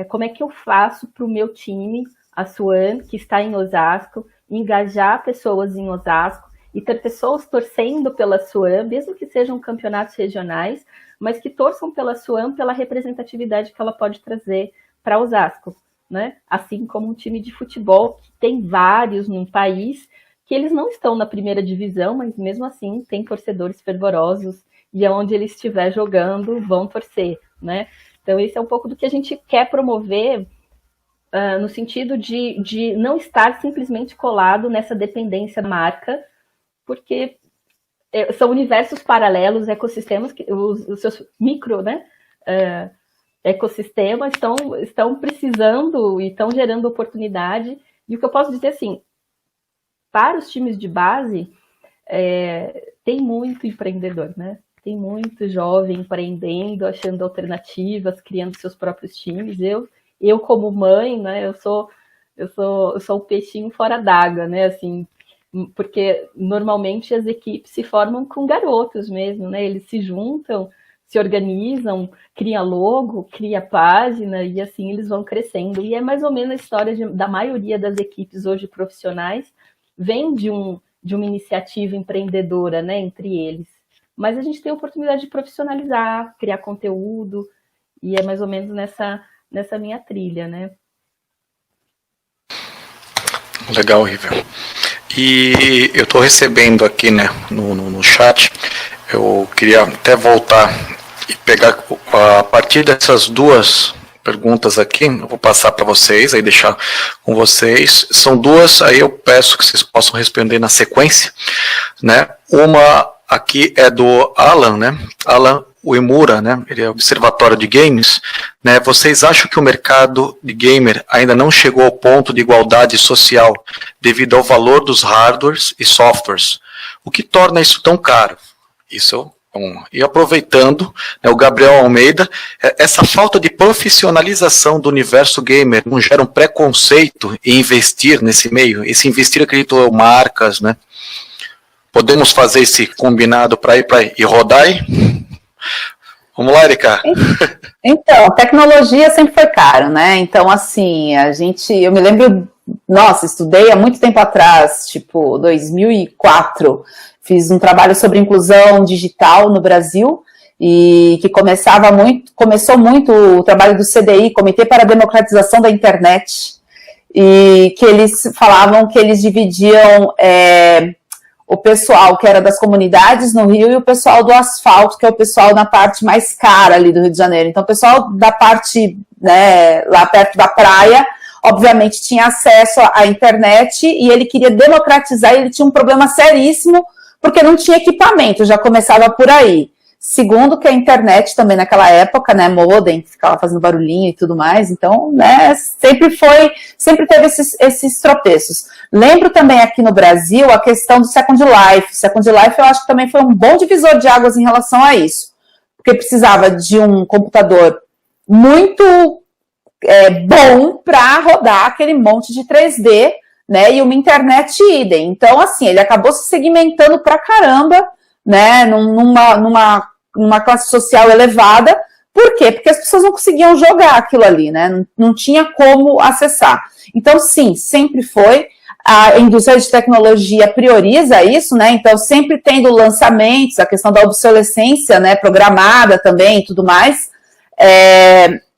Speaker 4: como é que eu faço para o meu time, a Swan, que está em Osasco, engajar pessoas em Osasco e ter pessoas torcendo pela Swan, mesmo que sejam campeonatos regionais, mas que torçam pela Swan, pela representatividade que ela pode trazer para Osasco, né? Assim como um time de futebol, que tem vários num país, que eles não estão na primeira divisão, mas mesmo assim tem torcedores fervorosos e aonde ele estiver jogando vão torcer, né? Então esse é um pouco do que a gente quer promover no sentido de não estar simplesmente colado nessa dependência da marca, porque são universos paralelos, ecossistemas, os seus micro, né, ecossistemas estão precisando e estão gerando oportunidade. E o que eu posso dizer, assim, para os times de base, tem muito empreendedor, né? Tem muito jovem empreendendo, achando alternativas, criando seus próprios times. Eu como mãe, né, eu sou o peixinho fora d'água, né, assim, porque normalmente as equipes se formam com garotos mesmo, né, eles se juntam, se organizam, cria logo, cria página, e assim eles vão crescendo. E é mais ou menos a história da maioria das equipes hoje profissionais, vem de uma iniciativa empreendedora, né, entre eles. Mas a gente tem a oportunidade de profissionalizar, criar conteúdo, e é mais ou menos nessa minha trilha, né?
Speaker 1: Legal, Rívia. E eu estou recebendo aqui, né, no chat, eu queria até voltar e pegar, a partir dessas duas perguntas aqui, eu vou passar para vocês, aí deixar com vocês. São duas, aí eu peço que vocês possam responder na sequência, né? Uma aqui é do Alan, né? Alan Uemura, né? Ele é Observatório de Games, né? Vocês acham que o mercado de gamer ainda não chegou ao ponto de igualdade social devido ao valor dos hardwares e softwares? O que torna isso tão caro? Isso e aproveitando, né, o Gabriel Almeida, essa falta de profissionalização do universo gamer não gera um preconceito em investir nesse meio? Esse investir, acredito eu, marcas, né? Podemos fazer esse combinado para ir rodar aí? Vamos lá, Erika.
Speaker 2: Então, tecnologia sempre foi caro, né? Então, assim, eu me lembro, nossa, estudei há muito tempo atrás, tipo, 2004, fiz um trabalho sobre inclusão digital no Brasil, e que começou muito o trabalho do CDI, Comitê para a Democratização da Internet, e que eles falavam que eles dividiam o pessoal que era das comunidades no Rio e o pessoal do asfalto, que é o pessoal na parte mais cara ali do Rio de Janeiro. Então, o pessoal da parte, né, lá perto da praia, obviamente tinha acesso à internet, e ele queria democratizar, e ele tinha um problema seríssimo, porque não tinha equipamento, já começava por aí. Segundo, que a internet também naquela época, né, modem, ficava fazendo barulhinho e tudo mais, então, né, sempre teve esses tropeços. Lembro também aqui no Brasil a questão do Second Life. Second Life eu acho que também foi um bom divisor de águas em relação a isso, porque precisava de um computador muito bom para rodar aquele monte de 3D, né, e uma internet idem. Então, assim, ele acabou se segmentando pra caramba, né, numa classe social elevada. Por quê? Porque as pessoas não conseguiam jogar aquilo ali, né, não tinha como acessar. Então, sim, sempre foi. A indústria de tecnologia prioriza isso, né, então sempre tendo lançamentos, a questão da obsolescência, né, programada também e tudo mais.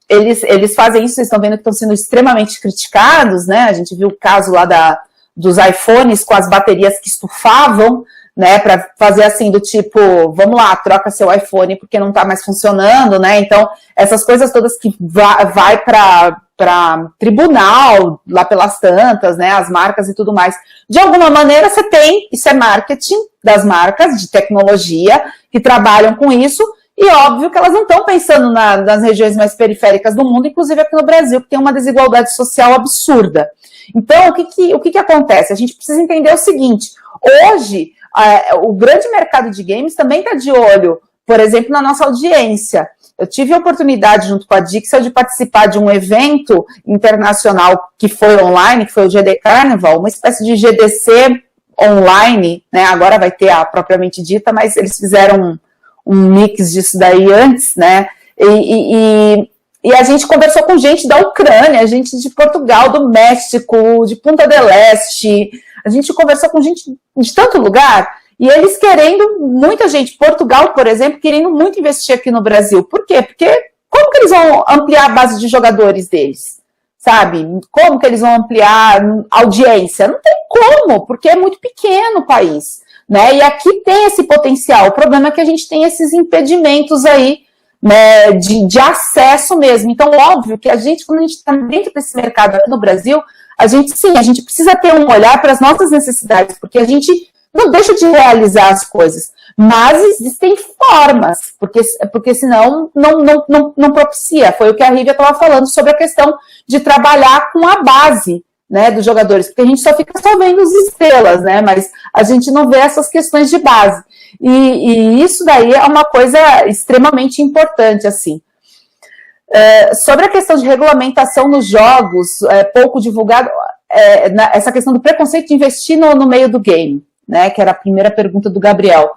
Speaker 2: Eles fazem isso, vocês estão vendo que estão sendo extremamente criticados, né? A gente viu o caso lá dos iPhones com as baterias que estufavam, né? Para fazer assim, do tipo, vamos lá, troca seu iPhone porque não está mais funcionando, né? Então, essas coisas todas que vai para tribunal, lá pelas tantas, né? As marcas e tudo mais. De alguma maneira, você tem, isso é marketing das marcas de tecnologia que trabalham com isso. E óbvio que elas não estão pensando nas regiões mais periféricas do mundo, inclusive aqui no Brasil, que tem uma desigualdade social absurda. Então, o que acontece? A gente precisa entender o seguinte: hoje, o grande mercado de games também está de olho, por exemplo, na nossa audiência. Eu tive a oportunidade, junto com a Dixel, de participar de um evento internacional que foi online, que foi o GD Carnival, uma espécie de GDC online, né? Agora vai ter a propriamente dita, mas eles fizeram um mix disso daí antes, né, e a gente conversou com gente da Ucrânia, gente de Portugal, do México, de Punta del Este, a gente conversou com gente de tanto lugar, e eles querendo, muita gente, Portugal, por exemplo, querendo muito investir aqui no Brasil. Por quê? Porque como que eles vão ampliar a base de jogadores deles? Sabe? Como que eles vão ampliar a audiência? Não tem como, porque é muito pequeno o país. Né? E aqui tem esse potencial. O problema é que a gente tem esses impedimentos aí, né, de acesso mesmo. Então, óbvio que quando a gente está dentro desse mercado aqui no Brasil, a gente precisa ter um olhar para as nossas necessidades, porque a gente não deixa de realizar as coisas, mas existem formas, porque senão não propicia. Foi o que a Rívia estava falando sobre a questão de trabalhar com a base, né, dos jogadores, porque a gente só fica vendo as estrelas, né, mas a gente não vê essas questões de base. E isso daí é uma coisa extremamente importante, assim. Sobre a questão de regulamentação nos jogos, pouco divulgado, essa questão do preconceito de investir no meio do game, né, que era a primeira pergunta do Gabriel.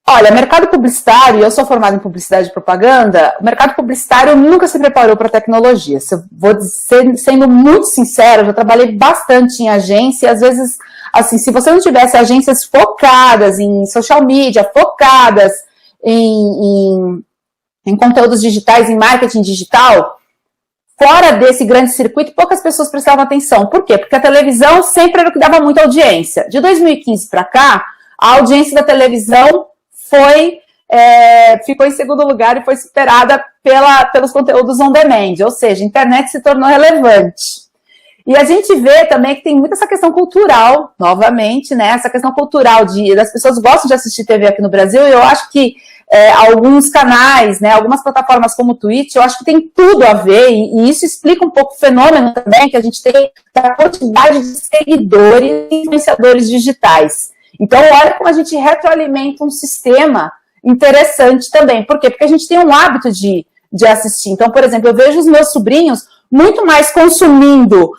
Speaker 2: Olha, mercado publicitário, eu sou formada em publicidade e propaganda, o mercado publicitário nunca se preparou para a tecnologia. Se eu vou sendo muito sincera, eu já trabalhei bastante em agência, e às vezes, assim, se você não tivesse agências focadas em social media, focadas em conteúdos digitais, em marketing digital, fora desse grande circuito, poucas pessoas prestavam atenção. Por quê? Porque a televisão sempre era o que dava muita audiência. De 2015 para cá, a audiência da televisão ficou em segundo lugar e foi superada pelos conteúdos on demand, ou seja, a internet se tornou relevante. E a gente vê também que tem muito essa questão cultural, novamente, né? Essa questão cultural das pessoas gostam de assistir TV aqui no Brasil, e eu acho que alguns canais, né, algumas plataformas como o Twitch, eu acho que tem tudo a ver, e isso explica um pouco o fenômeno também que a gente tem da quantidade de seguidores e influenciadores digitais. Então, olha como a gente retroalimenta um sistema interessante também. Por quê? Porque a gente tem um hábito de assistir. Então, por exemplo, eu vejo os meus sobrinhos muito mais consumindo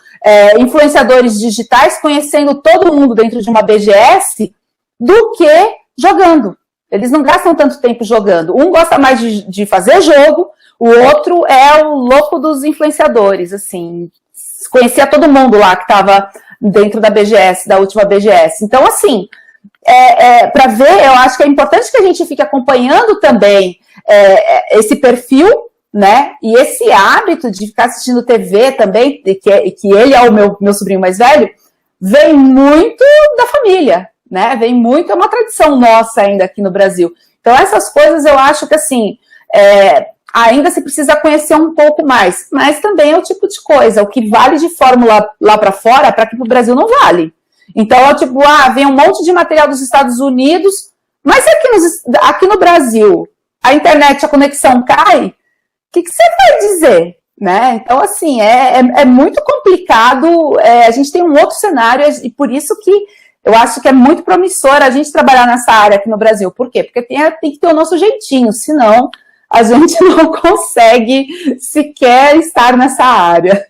Speaker 2: influenciadores digitais, conhecendo todo mundo dentro de uma BGS, do que jogando. Eles não gastam tanto tempo jogando. Um gosta mais de fazer jogo, o outro é o louco dos influenciadores, assim. Conhecia todo mundo lá que estava dentro da BGS, da última BGS. Então, assim, para ver, eu acho que é importante que a gente fique acompanhando também esse perfil, né? E esse hábito de ficar assistindo TV também, que ele é o meu sobrinho mais velho, vem muito da família, né? Vem muito, é uma tradição nossa ainda aqui no Brasil. Então, essas coisas eu acho que, assim, ainda se precisa conhecer um pouco mais, mas também é o tipo de coisa, o que vale de fórmula lá para fora, para aqui para o Brasil não vale. Então, vem um monte de material dos Estados Unidos, mas aqui no Brasil, a internet, a conexão cai, o que você vai dizer? Né? Então, assim, é muito complicado, a gente tem um outro cenário, e por isso que eu acho que é muito promissor a gente trabalhar nessa área aqui no Brasil. Por quê? Porque tem que ter o nosso jeitinho, senão a gente não consegue sequer estar nessa área.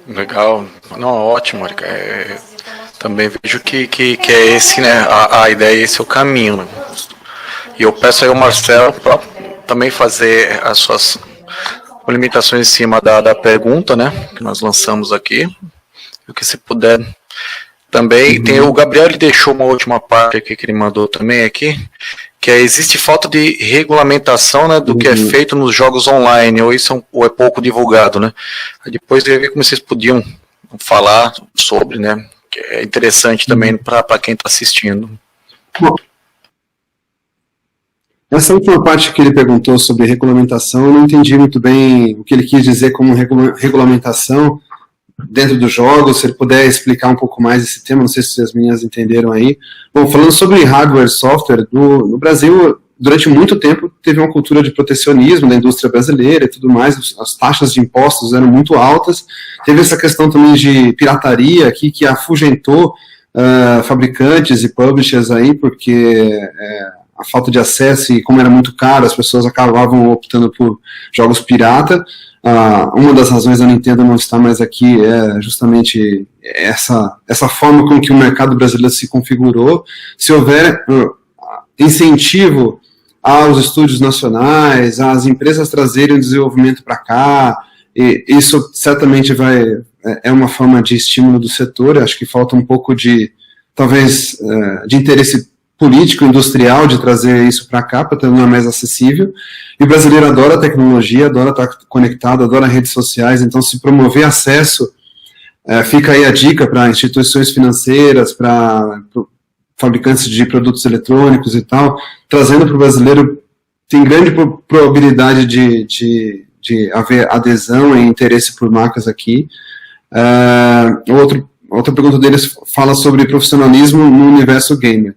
Speaker 1: Legal, não, ótimo, Mônica. Também vejo que é esse, né, a ideia, esse é o caminho, né? E eu peço aí ao Marcelo para também fazer as suas limitações em cima da pergunta, né, que nós lançamos aqui. O que se puder também. Tem o Gabriel, ele deixou uma última parte aqui que ele mandou também aqui, que existe falta de regulamentação, né, do que é feito nos jogos online, ou isso é pouco divulgado, né? Depois eu ia ver como vocês podiam falar sobre, né, que é interessante também para quem está assistindo.
Speaker 3: Bom, essa última parte que ele perguntou sobre regulamentação, eu não entendi muito bem o que ele quis dizer como regulamentação dentro dos jogos, se ele puder explicar um pouco mais esse tema, não sei se as meninas entenderam aí. Bom, falando sobre hardware e software, no Brasil, durante muito tempo, teve uma cultura de protecionismo da indústria brasileira e tudo mais, as taxas de impostos eram muito altas, teve essa questão também de pirataria aqui, que afugentou fabricantes e publishers aí, porque a falta de acesso e como era muito caro, as pessoas acabavam optando por jogos pirata. Uma das razões da Nintendo não estar mais aqui é justamente essa forma com que o mercado brasileiro se configurou. Se houver incentivo aos estúdios nacionais, às empresas trazerem o desenvolvimento para cá, isso certamente é uma forma de estímulo do setor. Eu acho que falta um pouco talvez, de interesse político, industrial, de trazer isso para cá, para tornar mais acessível. E o brasileiro adora tecnologia, adora estar conectado, adora redes sociais, então se promover acesso, fica aí a dica para instituições financeiras, para fabricantes de produtos eletrônicos e tal, trazendo para o brasileiro, tem grande probabilidade de haver adesão e interesse por marcas aqui. Outra pergunta deles fala sobre profissionalismo no universo gamer.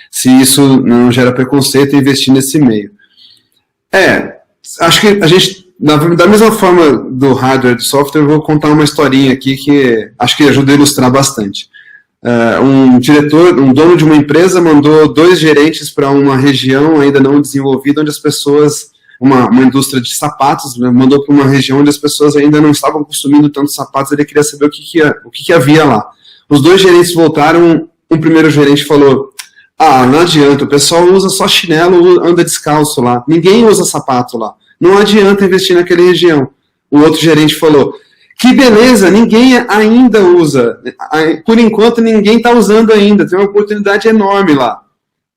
Speaker 3: Se isso não gera preconceito, investir nesse meio. Acho que a gente, da mesma forma do hardware e do software, eu vou contar uma historinha aqui que acho que ajuda a ilustrar bastante. Um dono de uma empresa mandou 2 gerentes para uma região ainda não desenvolvida, onde as pessoas, uma indústria de sapatos, mandou para uma região onde as pessoas ainda não estavam consumindo tantos sapatos, ele queria saber o que havia lá. Os 2 gerentes voltaram, um primeiro gerente falou, não adianta, o pessoal usa só chinelo, anda descalço lá, ninguém usa sapato lá, não adianta investir naquela região. O outro gerente falou, que beleza, ninguém ainda usa, por enquanto ninguém está usando ainda, tem uma oportunidade enorme lá.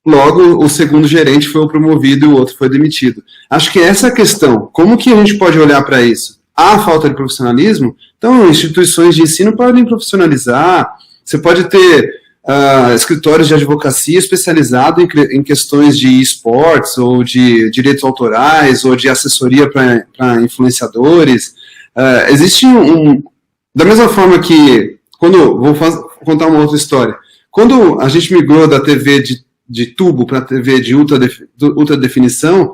Speaker 3: Logo, o segundo gerente foi promovido e o outro foi demitido. Acho que essa é a questão, como que a gente pode olhar para isso? Há falta de profissionalismo? Então, instituições de ensino podem profissionalizar, você pode ter escritórios de advocacia especializados em questões de esportes, ou de direitos autorais, ou de assessoria para influenciadores. Existe da mesma forma que, vou contar uma outra história, quando a gente migrou da TV de tubo para a TV de ultra definição,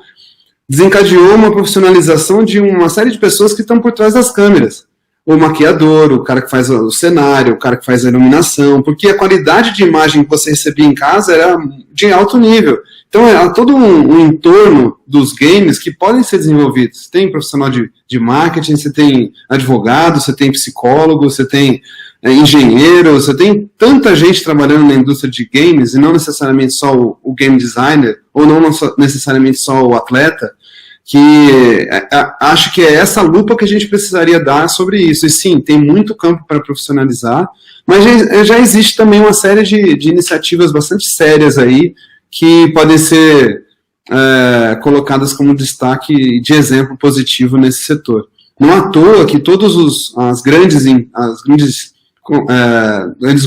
Speaker 3: desencadeou uma profissionalização de uma série de pessoas que estão por trás das câmeras. O maquiador, o cara que faz o cenário, o cara que faz a iluminação, porque a qualidade de imagem que você recebia em casa era de alto nível. Então, é todo um entorno dos games que podem ser desenvolvidos. Você tem profissional de marketing, você tem advogado, você tem psicólogo, você tem engenheiro, você tem tanta gente trabalhando na indústria de games, e não necessariamente só o game designer, ou não necessariamente só o atleta, que acho que é essa lupa que a gente precisaria dar sobre isso. E sim, tem muito campo para profissionalizar, mas já existe também uma série de iniciativas bastante sérias aí, que podem ser colocadas como destaque de exemplo positivo nesse setor. Não à toa que todos os grandes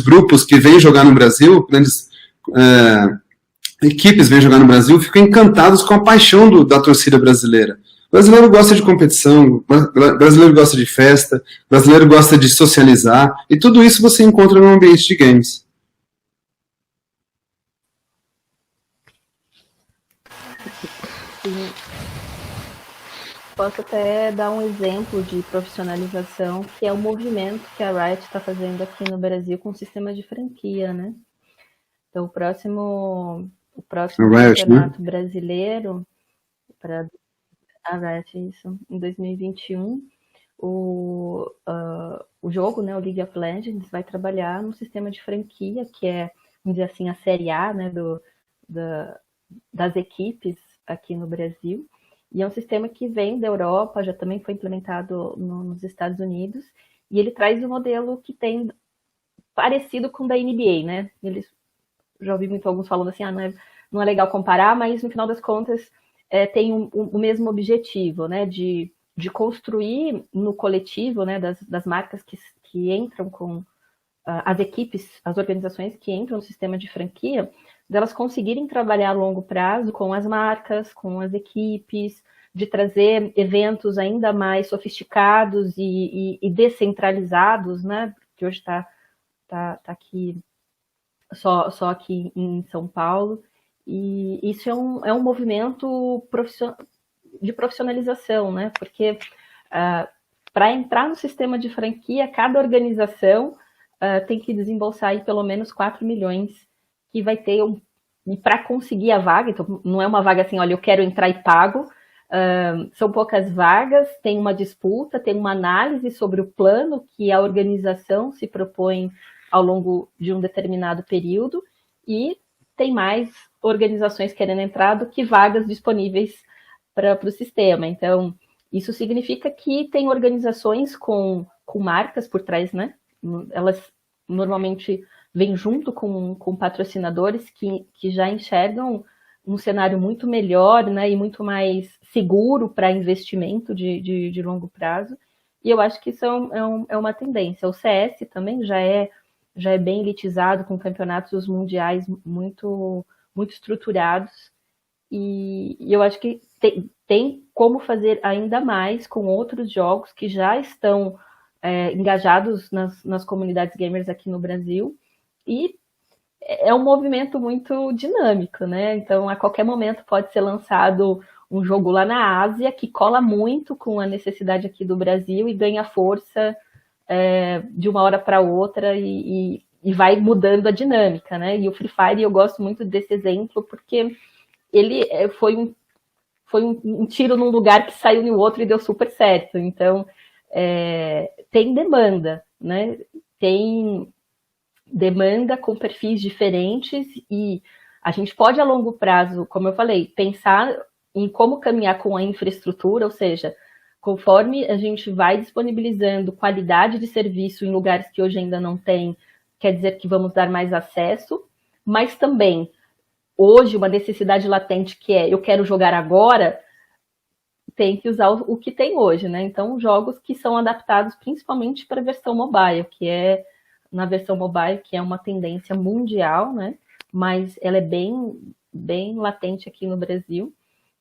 Speaker 3: grupos que vêm jogar no Brasil, grandes equipes vêm jogar no Brasil, ficam encantados com a paixão da torcida brasileira. O brasileiro gosta de competição, o brasileiro gosta de festa, o brasileiro gosta de socializar, e tudo isso você encontra no ambiente de games.
Speaker 4: Sim. Posso até dar um exemplo de profissionalização, que é o movimento que a Riot está fazendo aqui no Brasil com o sistema de franquia, né? Então, o próximo campeonato brasileiro, para a Riot, isso, em 2021, o jogo, né, o League of Legends, vai trabalhar no sistema de franquia, que é, vamos dizer assim, a Série A, né, das equipes aqui no Brasil. E é um sistema que vem da Europa, já também foi implementado nos Estados Unidos, e ele traz um modelo que tem parecido com o da NBA, né? Eles já ouvi muito alguns falando assim, não é legal comparar, mas no final das contas tem o mesmo objetivo, né? De construir no coletivo, né? Das marcas que entram com as equipes, as organizações que entram no sistema de franquia, delas conseguirem trabalhar a longo prazo com as marcas, com as equipes, de trazer eventos ainda mais sofisticados e descentralizados, né? Porque hoje está aqui só aqui em São Paulo, e isso é um movimento de profissionalização, né? Porque para entrar no sistema de franquia, cada organização tem que desembolsar aí pelo menos 4 milhões, que vai ter para conseguir a vaga. Então, não é uma vaga assim, olha, eu quero entrar e pago. São poucas vagas, tem uma disputa, tem uma análise sobre o plano que a organização se propõe ao longo de um determinado período, e tem mais organizações querendo entrar do que vagas disponíveis para o sistema. Então, isso significa que tem organizações com marcas por trás, né? Elas normalmente vêm junto com patrocinadores que já enxergam um cenário muito melhor, né, e muito mais seguro para investimento de longo prazo. E eu acho que isso é uma tendência. O CS também já é bem elitizado, com campeonatos mundiais muito, muito estruturados, e eu acho que tem como fazer ainda mais com outros jogos que já estão engajados nas comunidades gamers aqui no Brasil, e é um movimento muito dinâmico, né? Então, a qualquer momento pode ser lançado um jogo lá na Ásia que cola muito com a necessidade aqui do Brasil e ganha força de uma hora para outra e vai mudando a dinâmica, né? E o Free Fire, eu gosto muito desse exemplo porque ele foi um tiro num lugar que saiu no outro e deu super certo. Então, tem demanda, né? Tem demanda com perfis diferentes e a gente pode, a longo prazo, como eu falei, pensar em como caminhar com a infraestrutura, ou seja, conforme a gente vai disponibilizando qualidade de serviço em lugares que hoje ainda não tem, quer dizer que vamos dar mais acesso, mas também, hoje, uma necessidade latente que eu quero jogar agora, tem que usar o que tem hoje, né? Então, jogos que são adaptados principalmente para a versão mobile, na versão mobile, que é uma tendência mundial, né? Mas ela é bem, bem latente aqui no Brasil,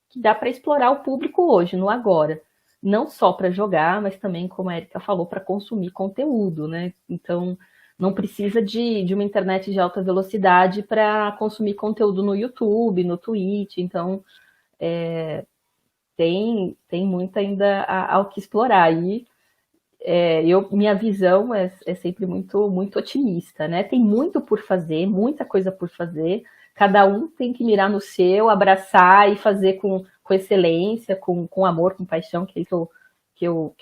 Speaker 4: que dá para explorar o público hoje, no agora. Não só para jogar, mas também, como a Erika falou, para consumir conteúdo, né? Então, não precisa de uma internet de alta velocidade para consumir conteúdo no YouTube, no Twitch. Então, tem muito ainda ao que explorar. E minha visão é sempre muito, muito otimista, né? Tem muito por fazer, muita coisa por fazer. Cada um tem que mirar no seu, abraçar e fazer com excelência, com amor, com paixão, que eu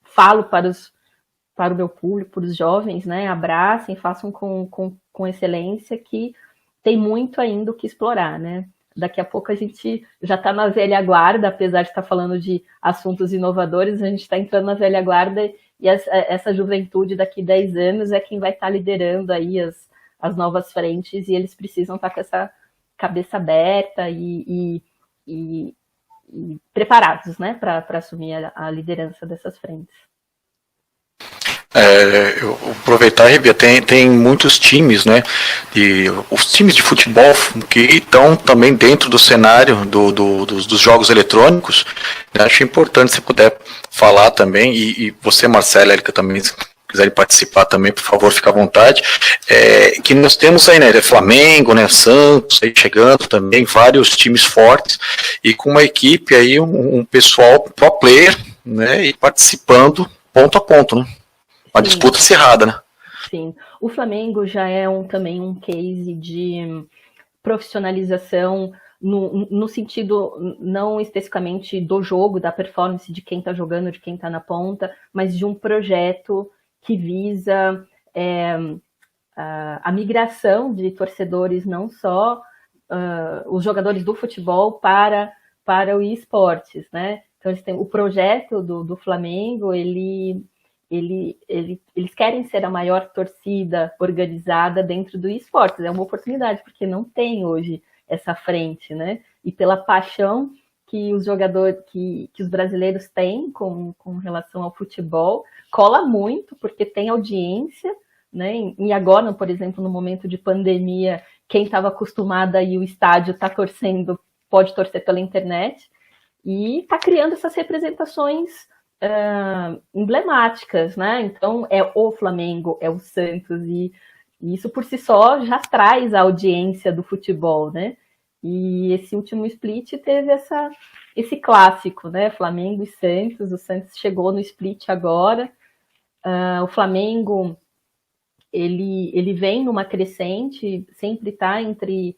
Speaker 4: falo para o meu público, para os jovens, né? Abracem, façam com excelência, que tem muito ainda o que explorar, né? Daqui a pouco a gente já está na velha guarda, apesar de estar falando de assuntos inovadores, a gente está entrando na velha guarda e essa juventude daqui 10 anos é quem vai estar liderando aí as novas frentes, e eles precisam estar com essa cabeça aberta e preparados, né, para assumir a liderança dessas frentes.
Speaker 1: Eu aproveitar, Revia, tem muitos times, né, os times de futebol que estão também dentro do cenário dos jogos eletrônicos. Eu acho importante se puder falar também, e você, Marcela, Erika, também, se quiserem participar também, por favor, fica à vontade, que nós temos aí, né, Flamengo, né, Santos, aí chegando também, vários times fortes, e com uma equipe aí, um pessoal pro player, né, e participando ponto a ponto, né? Uma disputa acirrada, né?
Speaker 4: Sim. O Flamengo já é também um case de profissionalização no sentido não especificamente do jogo, da performance de quem está jogando, de quem está na ponta, mas de um projeto que visa a migração de torcedores, não só os jogadores do futebol para o esportes, né? Então, eles têm o projeto do Flamengo, eles querem ser a maior torcida organizada dentro do esportes. É uma oportunidade, porque não tem hoje essa frente, né? E pela paixão que os jogadores, que os brasileiros têm com relação ao futebol, cola muito, porque tem audiência, né? E agora, por exemplo, no momento de pandemia, quem estava acostumado a ir ao estádio está torcendo, pode torcer pela internet, e está criando essas representações emblemáticas, né? Então é o Flamengo, é o Santos, e isso por si só já traz a audiência do futebol, né? E esse último split teve esse clássico, né? Flamengo e Santos. O Santos chegou no split agora. O Flamengo ele vem numa crescente, sempre está entre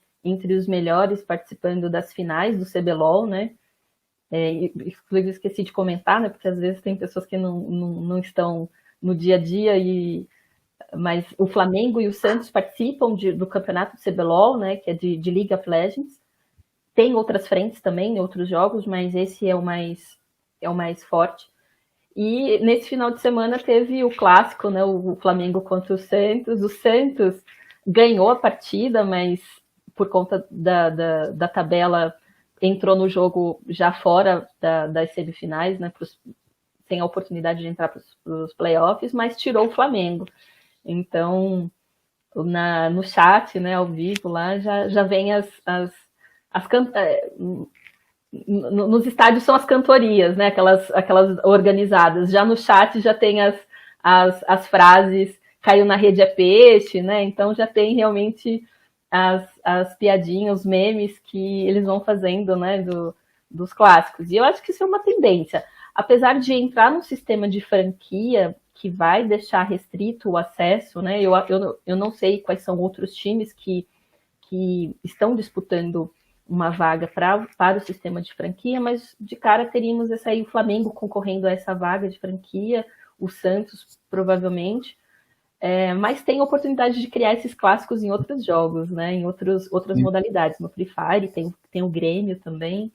Speaker 4: os melhores, participando das finais do CBLOL, né? Inclusive esqueci de comentar, né, porque às vezes tem pessoas que não estão no dia a dia, mas o Flamengo e o Santos participam do campeonato do CBLOL, né, que é de League of Legends. Tem outras frentes também, outros jogos, mas esse é o mais forte. E nesse final de semana teve o clássico, né, o Flamengo contra o Santos. O Santos ganhou a partida, mas por conta da tabela entrou no jogo já fora das semifinais, né, sem a oportunidade de entrar para os playoffs, mas tirou o Flamengo. Então, no chat, né, ao vivo, lá já vem nos estádios são as cantorias, né, aquelas organizadas. Já no chat já tem as frases, caiu na rede é peixe, né, então já tem realmente as piadinhas, os memes que eles vão fazendo, né, dos clássicos. E eu acho que isso é uma tendência. Apesar de entrar num sistema de franquia que vai deixar restrito o acesso, né? Eu não sei quais são outros times que estão disputando uma vaga para o sistema de franquia, mas de cara teríamos essa aí, o Flamengo concorrendo a essa vaga de franquia, o Santos provavelmente, mas tem a oportunidade de criar esses clássicos em outros jogos, né? Em outras modalidades. No Free Fire tem o Grêmio também.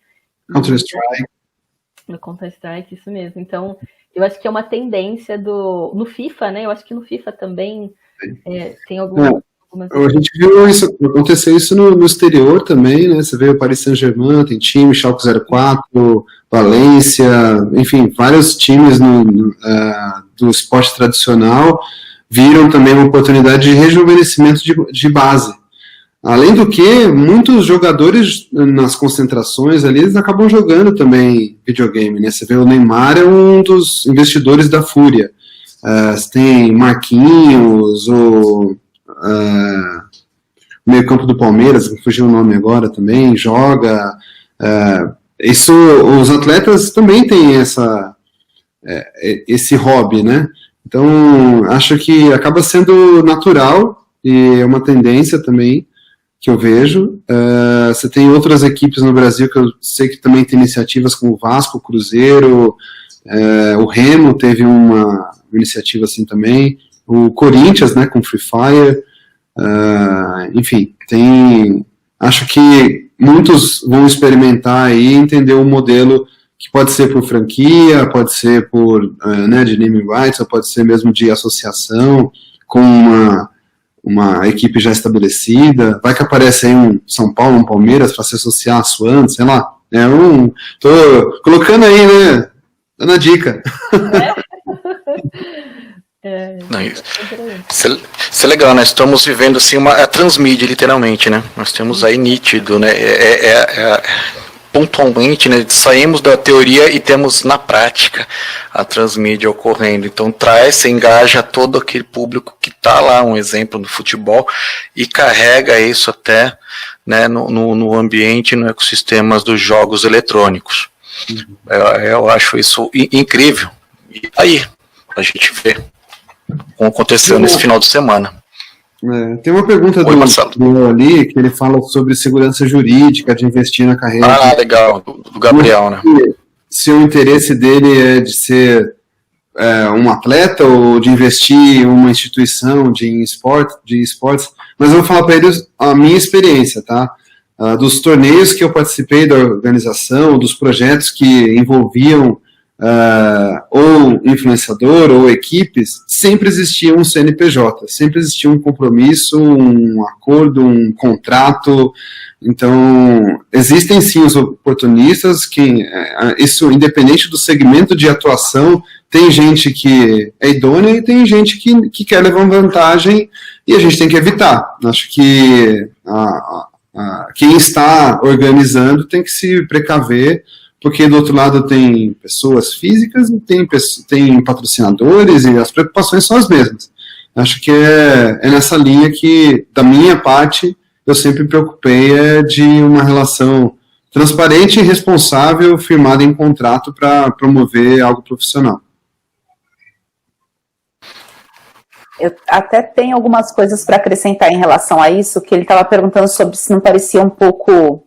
Speaker 3: Counter-Strike.
Speaker 4: No Counter-Strike, isso mesmo. Então, eu acho que é uma tendência no FIFA, né? Eu acho que no FIFA também tem algumas...
Speaker 3: A gente viu isso, acontecer isso no exterior também, né? Você vê o Paris Saint-Germain, tem time, Schalke 04, Valência, enfim, vários times do esporte tradicional viram também uma oportunidade de rejuvenescimento de base. Além do que, muitos jogadores nas concentrações ali, eles acabam jogando também videogame, né? Você vê o Neymar é um dos investidores da Fúria. Você tem Marquinhos, o meio campo do Palmeiras, que fugiu o nome agora também, joga. Os atletas também têm esse hobby, né? Então, acho que acaba sendo natural e é uma tendência também que eu vejo. Você tem outras equipes no Brasil que eu sei que também tem iniciativas como o Vasco, o Cruzeiro, o Remo teve uma iniciativa assim também, o Corinthians, né, com Free Fire, enfim, acho que muitos vão experimentar e entender o modelo que pode ser por franquia, pode ser por de naming rights, ou pode ser mesmo de associação com uma equipe já estabelecida. Vai que aparece aí um São Paulo, um Palmeiras para se associar a Swan, sei lá. Tô colocando aí, né, dando a dica.
Speaker 1: Isso é legal, né? Estamos vivendo assim a transmídia, literalmente, né? Nós temos aí nítido, né? Pontualmente, né? Saímos da teoria e temos na prática a transmídia ocorrendo. Então engaja todo aquele público que está lá, um exemplo no futebol, e carrega isso até, né, no ambiente, no ecossistema dos jogos eletrônicos. Eu acho isso incrível. E aí, a gente vê como aconteceu nesse final de semana.
Speaker 3: Tem uma pergunta do ali, que ele fala sobre segurança jurídica, de investir na carreira.
Speaker 1: Legal, do Gabriel, né?
Speaker 3: Se o interesse dele é de ser um atleta ou de investir em uma instituição de esportes, mas eu vou falar para ele a minha experiência, tá? Dos torneios que eu participei da organização, dos projetos que envolviam ou influenciador ou equipes, sempre existia um CNPJ, sempre existia um compromisso, um acordo, um contrato. Então, existem sim os oportunistas, que isso, independente do segmento de atuação, tem gente que é idônea e tem gente que quer levar vantagem e a gente tem que evitar. Acho que quem está organizando tem que se precaver, porque do outro lado tem pessoas físicas e tem patrocinadores, e as preocupações são as mesmas. Acho que é nessa linha que, da minha parte, eu sempre me preocupei de uma relação transparente e responsável, firmada em contrato para promover algo profissional.
Speaker 2: Eu até tenho algumas coisas para acrescentar em relação a isso, que ele estava perguntando sobre se não parecia um pouco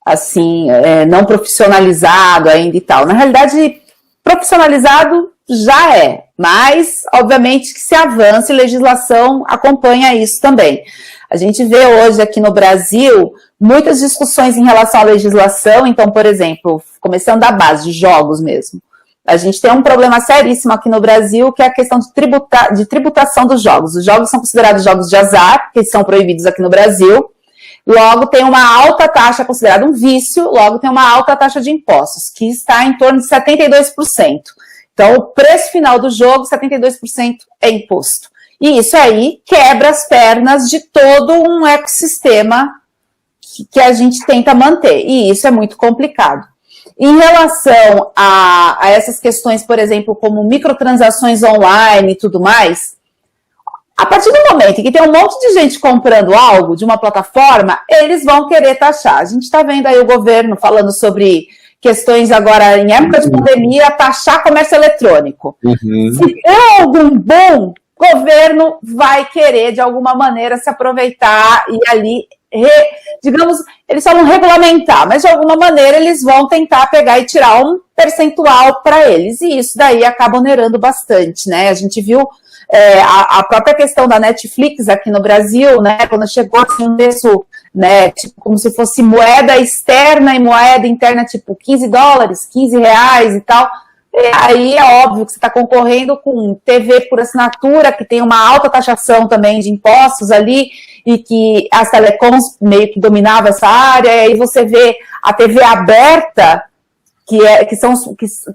Speaker 2: assim, não profissionalizado ainda e tal. Na realidade, profissionalizado já é, mas, obviamente, que se avança e legislação acompanha isso também. A gente vê hoje aqui no Brasil muitas discussões em relação à legislação. Então, por exemplo, começando da base de jogos mesmo, a gente tem um problema seríssimo aqui no Brasil, que é a questão de tributação dos jogos. Os jogos são considerados jogos de azar, que são proibidos aqui no Brasil. Logo, tem uma alta taxa, considerada um vício, logo tem uma alta taxa de impostos, que está em torno de 72%. Então, o preço final do jogo, 72% é imposto. E isso aí quebra as pernas de todo um ecossistema que a gente tenta manter. E isso é muito complicado. Em relação a essas questões, por exemplo, como microtransações online e tudo mais, a partir do momento em que tem um monte de gente comprando algo de uma plataforma, eles vão querer taxar. A gente está vendo aí o governo falando sobre questões agora, em época de pandemia, taxar comércio eletrônico. Se der algum bom, o governo vai querer, de alguma maneira, se aproveitar e ali, digamos, eles só vão regulamentar, mas de alguma maneira eles vão tentar pegar e tirar um percentual para eles, e isso daí acaba onerando bastante, né? A gente viu a própria questão da Netflix aqui no Brasil, né, quando chegou assim, um preço, né, tipo, como se fosse moeda externa e moeda interna, tipo $15, R$15 e tal, e aí é óbvio que você está concorrendo com TV por assinatura, que tem uma alta taxação também de impostos ali, e que as telecoms meio que dominavam essa área, e aí você vê a TV aberta,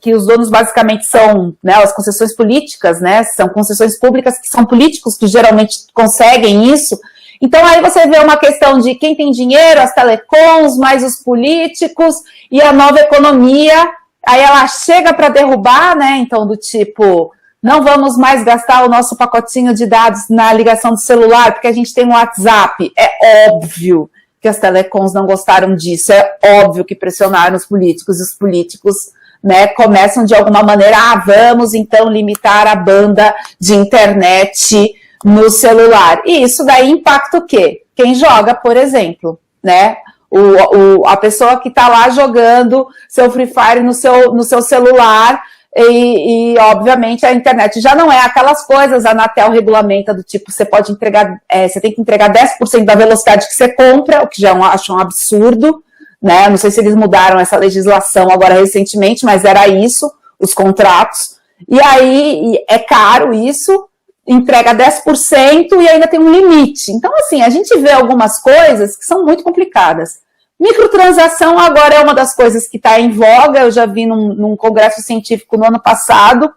Speaker 2: que os donos basicamente são, né, as concessões políticas, né, são concessões públicas que são políticos que geralmente conseguem isso. Então aí você vê uma questão de quem tem dinheiro, as telecoms, mais os políticos e a nova economia, aí ela chega para derrubar, né, então do tipo, não vamos mais gastar o nosso pacotinho de dados na ligação do celular, porque a gente tem um WhatsApp. É óbvio que as telecoms não gostaram disso, é óbvio que pressionaram os políticos, e os políticos, né, começam de alguma maneira, vamos então limitar a banda de internet no celular. E isso daí impacta o quê? Quem joga, por exemplo, né? A pessoa que está lá jogando seu Free Fire no seu celular, e obviamente a internet já não é aquelas coisas, a Anatel regulamenta do tipo, você pode entregar, você tem que entregar 10% da velocidade que você compra, o que já acho um absurdo, né? Não sei se eles mudaram essa legislação agora recentemente, mas era isso, os contratos, e aí é caro isso, entrega 10% e ainda tem um limite. Então, assim, a gente vê algumas coisas que são muito complicadas. Microtransação agora é uma das coisas que está em voga, eu já vi num congresso científico no ano passado,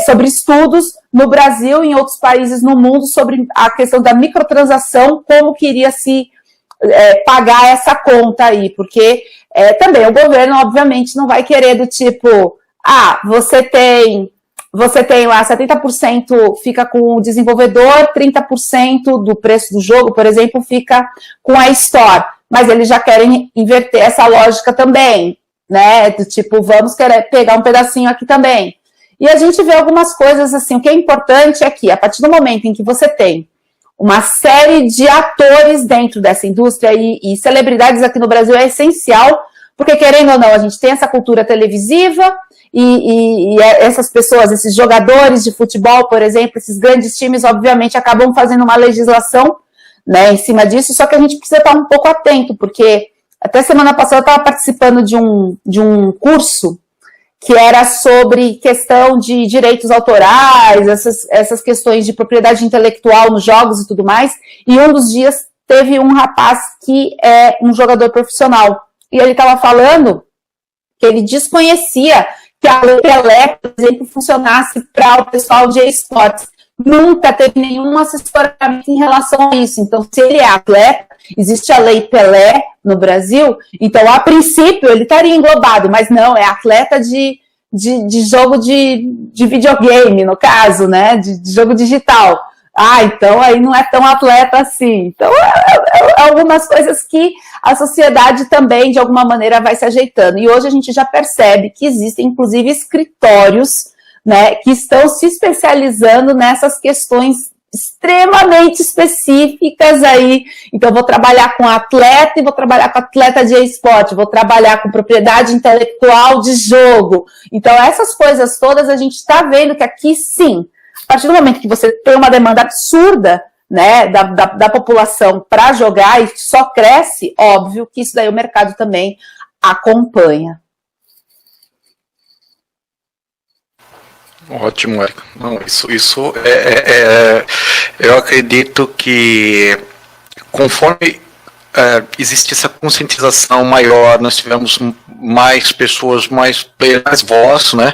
Speaker 2: sobre estudos no Brasil e em outros países no mundo sobre a questão da microtransação, como que iria se pagar essa conta aí, porque também o governo, obviamente, não vai querer do tipo, você tem lá 70% fica com o desenvolvedor, 30% do preço do jogo, por exemplo, fica com a Store. Mas eles já querem inverter essa lógica também, né, do tipo, vamos querer pegar um pedacinho aqui também. E a gente vê algumas coisas assim, o que é importante é que, a partir do momento em que você tem uma série de atores dentro dessa indústria, e celebridades aqui no Brasil é essencial, porque querendo ou não, a gente tem essa cultura televisiva, e essas pessoas, esses jogadores de futebol, por exemplo, esses grandes times, obviamente, acabam fazendo uma legislação, né, em cima disso, só que a gente precisa estar um pouco atento, porque até semana passada eu estava participando de um curso que era sobre questão de direitos autorais, essas questões de propriedade intelectual nos jogos e tudo mais, e um dos dias teve um rapaz que é um jogador profissional, e ele estava falando que ele desconhecia que a Lei Pelé, por exemplo, funcionasse para o pessoal de esportes. Nunca teve nenhum assessoramento em relação a isso. Então, se ele é atleta, existe a Lei Pelé no Brasil, então, a princípio, ele estaria englobado, mas não, é atleta de jogo de videogame, no caso, né, de jogo digital. Então aí não é tão atleta assim. Então, algumas coisas que a sociedade também, de alguma maneira, vai se ajeitando. E hoje a gente já percebe que existem, inclusive, escritórios, né, que estão se especializando nessas questões extremamente específicas aí. Então, vou trabalhar com atleta e vou trabalhar com atleta de esporte, vou trabalhar com propriedade intelectual de jogo. Então, essas coisas todas a gente está vendo que aqui, sim, a partir do momento que você tem uma demanda absurda, né, da população para jogar e só cresce, óbvio que isso daí o mercado também acompanha.
Speaker 1: Ótimo, Érica. Não, isso eu acredito que conforme existe essa conscientização maior, nós tivemos mais pessoas, mais voz, né?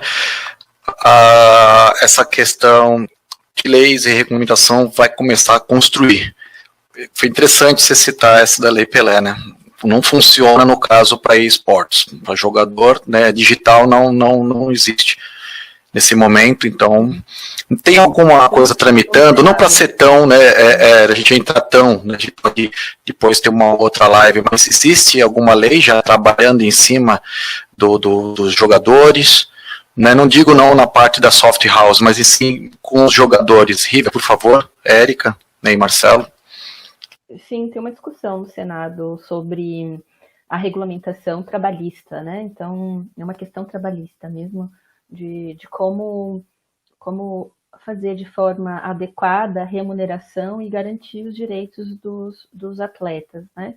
Speaker 1: Essa questão de leis e regulamentação vai começar a construir. Foi interessante você citar essa da Lei Pelé, né? Não funciona no caso para esportes. Para jogador, né, digital não existe. nesse momento, então tem alguma coisa tramitando, não para ser tão, né, a gente entrar tão, né, a gente pode depois ter uma outra live, mas existe alguma lei já trabalhando em cima dos jogadores, né, não digo não na parte da soft house, mas e sim com os jogadores. Riva, por favor, Érica, né, e Marcelo.
Speaker 4: Sim, tem uma discussão no Senado sobre a regulamentação trabalhista, né? Então, é uma questão trabalhista mesmo, de como fazer de forma adequada a remuneração e garantir os direitos dos atletas, né?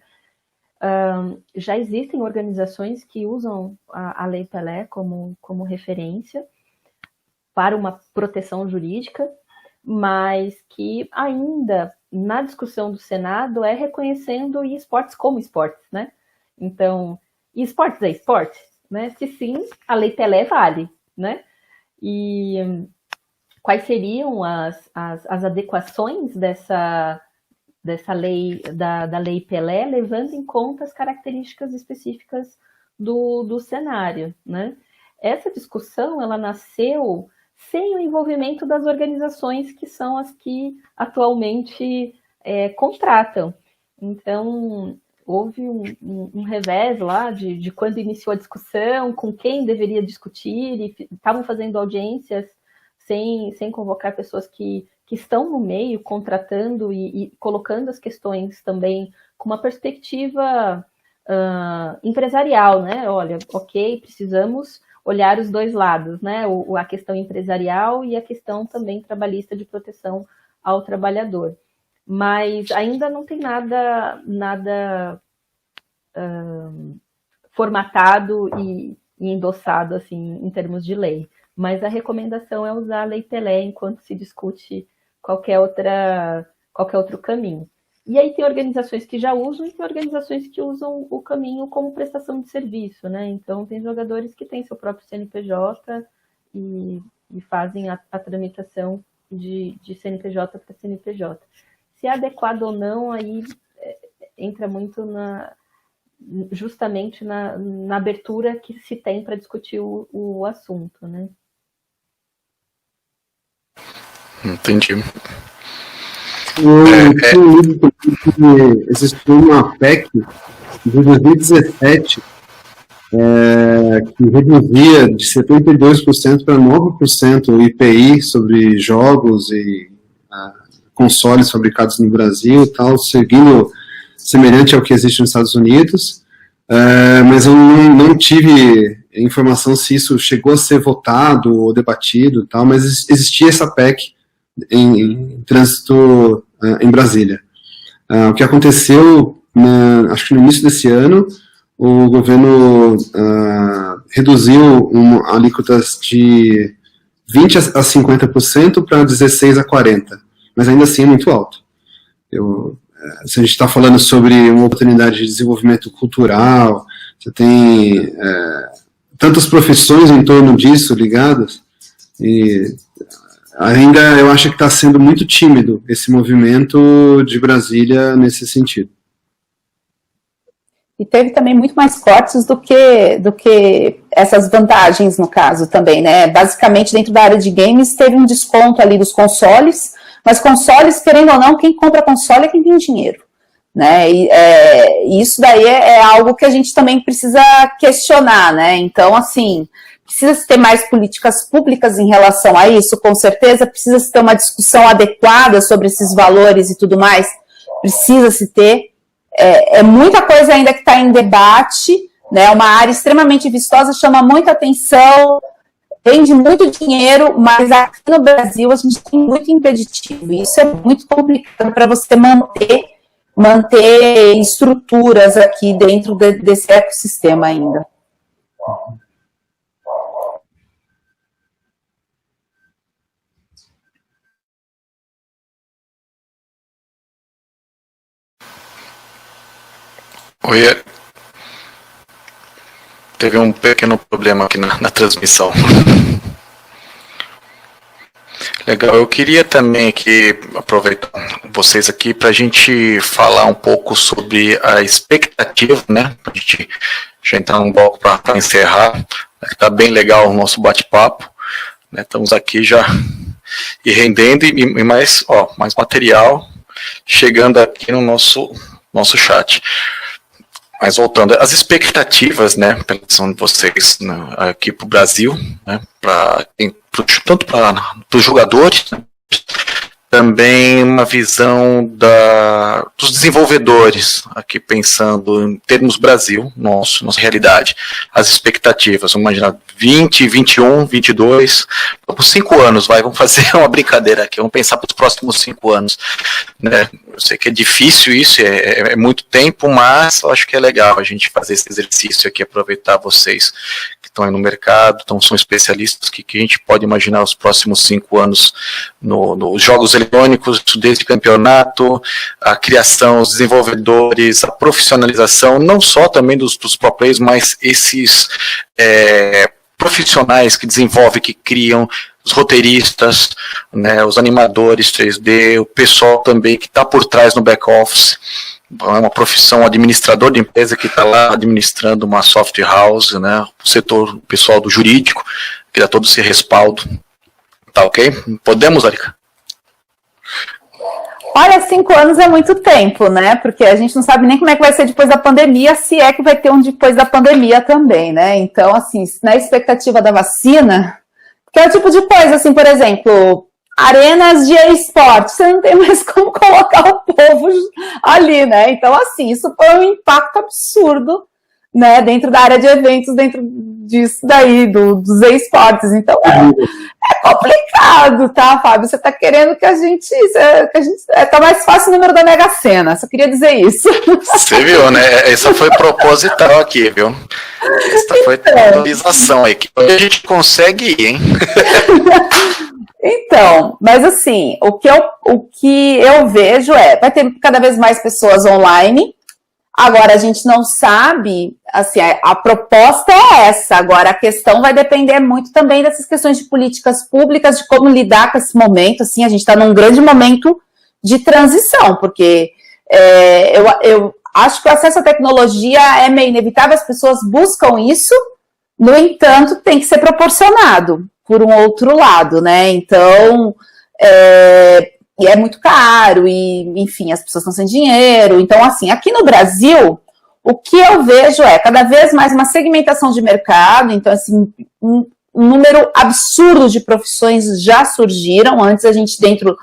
Speaker 4: Já existem organizações que usam a Lei Pelé como referência para uma proteção jurídica, mas que ainda, na discussão do Senado, é reconhecendo esportes como esportes, né? Então, esportes é esporte? Né? Se sim, a Lei Pelé vale, né? E quais seriam as adequações dessa lei, da Lei Pelé, levando em conta as características específicas do cenário, né? Essa discussão, ela nasceu sem o envolvimento das organizações que são as que atualmente contratam. Então, houve um revés lá de quando iniciou a discussão, com quem deveria discutir, e estavam fazendo audiências sem convocar pessoas que estão no meio, contratando e colocando as questões também com uma perspectiva empresarial, né? Olha, ok, precisamos olhar os dois lados, né? A questão empresarial e a questão também trabalhista de proteção ao trabalhador. Mas ainda não tem nada formatado e endossado assim, em termos de lei. Mas a recomendação é usar a Lei Pelé enquanto se discute qualquer outro caminho. E aí tem organizações que já usam e tem organizações que usam o caminho como prestação de serviço, né? Então tem jogadores que têm seu próprio CNPJ e fazem a tramitação de CNPJ para CNPJ. Se é adequado ou não, aí entra muito justamente na abertura que se tem para discutir o assunto, né?
Speaker 1: Entendi.
Speaker 3: Eu tinha lido que existiu uma PEC de 2017 que reduzia de 72% para 9% o IPI sobre jogos e consoles fabricados no Brasil e tal, seguindo semelhante ao que existe nos Estados Unidos, mas eu não tive informação se isso chegou a ser votado ou debatido e tal, mas existia essa PEC em trânsito em Brasília. O que aconteceu, acho que no início desse ano, o governo reduziu alíquotas de 20% a 50% para 16% a 40%, mas ainda assim é muito alto. Se a gente está falando sobre uma oportunidade de desenvolvimento cultural, você tem tantas profissões em torno disso ligadas, e ainda eu acho que está sendo muito tímido esse movimento de Brasília nesse sentido.
Speaker 2: E teve também muito mais cortes do que essas vantagens, no caso, também, né? Basicamente, dentro da área de games, teve um desconto ali dos consoles, mas consoles, querendo ou não, quem compra console é quem tem dinheiro, né? E isso daí é algo que a gente também precisa questionar, né? Então, assim, precisa-se ter mais políticas públicas em relação a isso, com certeza, precisa-se ter uma discussão adequada sobre esses valores e tudo mais, precisa-se ter. É muita coisa ainda que está em debate, né? Uma área extremamente vistosa, chama muita atenção, rende muito dinheiro, mas aqui no Brasil a gente tem muito impeditivo, e isso é muito complicado para você manter estruturas aqui dentro desse ecossistema ainda.
Speaker 1: Oi, teve um pequeno problema aqui na transmissão. Legal, eu queria também aqui aproveitar vocês aqui para a gente falar um pouco sobre a expectativa, né? Para a gente já entrar um bloco para encerrar. Está bem legal o nosso bate-papo, né? Estamos aqui já e rendendo e mais material chegando aqui no nosso chat. Mas voltando, as expectativas, né, são de vocês, né, aqui para o Brasil, né, tanto para os jogadores, né, também uma visão dos desenvolvedores, aqui pensando em termos Brasil, nossa realidade, as expectativas, vamos imaginar 20, 21, 22, por 5 anos, vamos fazer uma brincadeira aqui, vamos pensar para os próximos 5 anos, né? Eu sei que é difícil isso, é muito tempo, mas eu acho que é legal a gente fazer esse exercício aqui, aproveitar vocês que estão aí no mercado, são especialistas, que a gente pode imaginar os próximos 5 anos nos jogos eletrônicos, desde campeonato, a criação, os desenvolvedores, a profissionalização, não só também dos pro players, mas esses profissionais que desenvolvem, que criam, os roteiristas, né, os animadores 3D, o pessoal também que está por trás no back-office, é uma profissão, administrador de empresa que está lá administrando uma software house, né, o pessoal do jurídico, que dá todo esse respaldo. Tá ok? Podemos, Arika?
Speaker 2: Olha, 5 anos é muito tempo, né? Porque a gente não sabe nem como é que vai ser depois da pandemia, se é que vai ter um depois da pandemia também, né? Então, assim, na expectativa da vacina, que é o tipo de coisa, assim, por exemplo, arenas de esporte, você não tem mais como colocar o povo ali, né? Então, assim, isso foi um impacto absurdo, né, dentro da área de eventos, dentro disso daí, dos esportes. Então, é complicado, tá, Fábio? Você tá querendo que a gente tá mais fácil o número da Mega Sena, só queria dizer isso.
Speaker 1: Você viu, né? Essa foi proposital aqui, viu? Essa foi a atualização aí, que a gente consegue ir, hein?
Speaker 2: Então, mas assim, o que eu vejo vai ter cada vez mais pessoas online. Agora, a gente não sabe, assim, a proposta é essa. Agora, a questão vai depender muito também dessas questões de políticas públicas, de como lidar com esse momento. Assim, a gente está num grande momento de transição, porque eu acho que o acesso à tecnologia é meio inevitável, as pessoas buscam isso, no entanto, tem que ser proporcionado por um outro lado, né? Então, e é muito caro, e, enfim, as pessoas estão sem dinheiro. Então, assim, aqui no Brasil, o que eu vejo é cada vez mais uma segmentação de mercado. Então, assim, um número absurdo de profissões já surgiram. Antes, a gente, dentro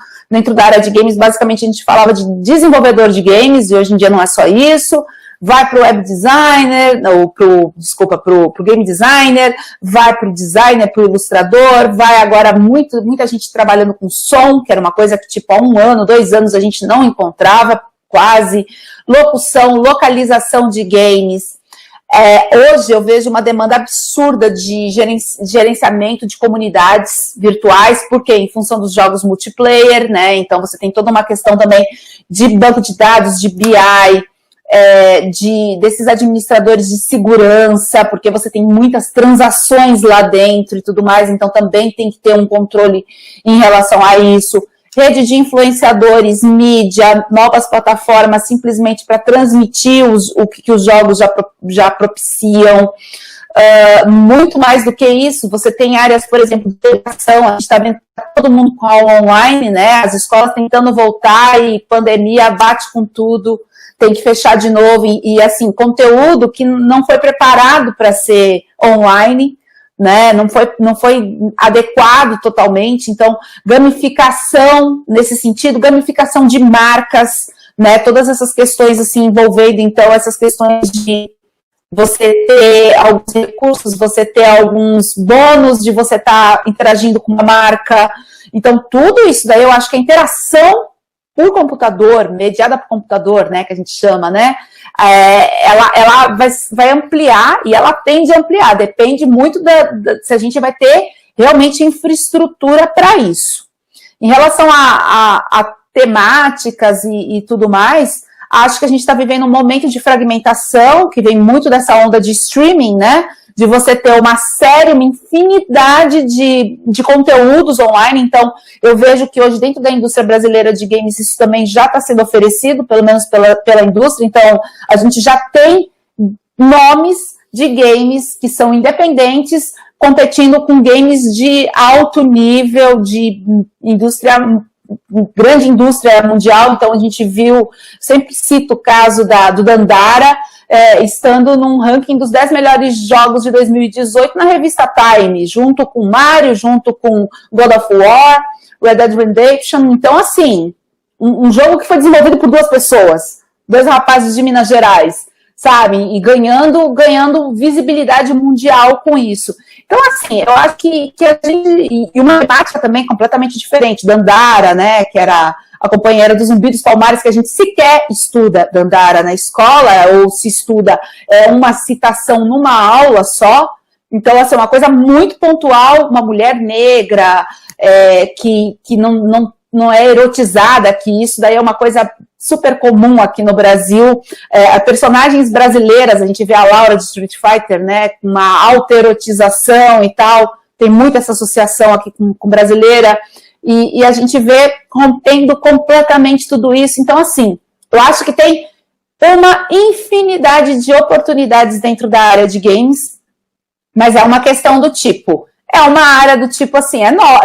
Speaker 2: da área de games, basicamente, a gente falava de desenvolvedor de games, e hoje em dia não é só isso. Vai para o web designer, ou para o game designer, vai para o designer, para o ilustrador, vai agora muita gente trabalhando com som, que era uma coisa que tipo há 1 ano, 2 anos a gente não encontrava quase, locução, localização de games. Hoje eu vejo uma demanda absurda de gerenciamento de comunidades virtuais, porque em função dos jogos multiplayer, né? Então você tem toda uma questão também de banco de dados, de BI, desses administradores de segurança, porque você tem muitas transações lá dentro e tudo mais, então também tem que ter um controle em relação a isso. Rede de influenciadores, mídia, novas plataformas simplesmente para transmitir o que os jogos já propiciam. Muito mais do que isso, você tem áreas, por exemplo, de educação, a gente está vendo todo mundo com aula online, né? As escolas tentando voltar e pandemia bate com tudo, tem que fechar de novo, e assim, conteúdo que não foi preparado para ser online, né? Não foi adequado totalmente. Então, gamificação nesse sentido, gamificação de marcas, né? Todas essas questões assim envolvendo, então, essas questões de você ter alguns recursos, você ter alguns bônus de você estar interagindo com uma marca. Então, tudo isso daí eu acho que a interação por computador, mediada por computador, né, que a gente chama, né, ela vai ampliar, e ela tende a ampliar, depende muito se a gente vai ter realmente infraestrutura para isso. Em relação a temáticas e tudo mais, acho que a gente está vivendo um momento de fragmentação, que vem muito dessa onda de streaming, né, de você ter uma infinidade de conteúdos online. Então, eu vejo que hoje, dentro da indústria brasileira de games, isso também já está sendo oferecido, pelo menos pela indústria. Então, a gente já tem nomes de games que são independentes, competindo com games de alto nível, de indústria, grande indústria mundial. Então a gente viu, sempre cito o caso do Dandara, estando num ranking dos 10 melhores jogos de 2018 na revista Time, junto com Mario, junto com God of War, Red Dead Redemption. Então, assim, um jogo que foi desenvolvido por 2 pessoas, 2 rapazes de Minas Gerais, sabe? E ganhando visibilidade mundial com isso. Então, assim, eu acho que a gente... E uma temática também completamente diferente. Dandara, né, que era a companheira do Zumbi dos Palmares, que a gente sequer estuda Dandara na escola, ou se estuda uma citação numa aula só. Então, assim, uma coisa muito pontual, uma mulher negra, que não é erotizada, que isso daí é uma coisa super comum aqui no Brasil. Personagens brasileiras, a gente vê a Laura de Street Fighter, né, com uma alta erotização e tal, tem muita essa associação aqui com brasileira, e a gente vê rompendo completamente tudo isso. Então, assim, eu acho que tem uma infinidade de oportunidades dentro da área de games, mas é uma questão do tipo, é uma área do tipo assim,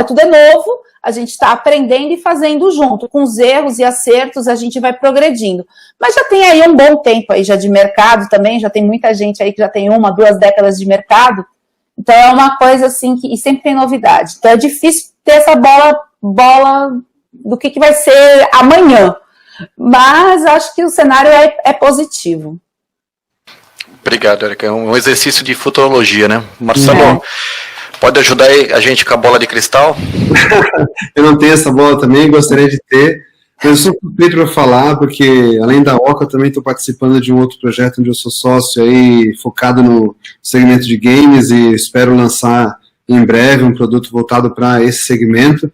Speaker 2: tudo é novo, a gente está aprendendo e fazendo junto, com os erros e acertos a gente vai progredindo. Mas já tem aí um bom tempo aí já de mercado também, já tem muita gente aí que já tem 1, 2 décadas de mercado, então é uma coisa assim, e sempre tem novidade. Então é difícil ter essa bola do que vai ser amanhã, mas acho que o cenário é positivo.
Speaker 1: Obrigado, Érica. É um exercício de futurologia, né? Marcelo, pode ajudar a gente com a bola de cristal?
Speaker 3: Eu não tenho essa bola também, gostaria de ter, mas eu sou suspeito para falar, porque além da OCA, eu também estou participando de um outro projeto onde eu sou sócio aí, focado no segmento de games, e espero lançar em breve um produto voltado para esse segmento.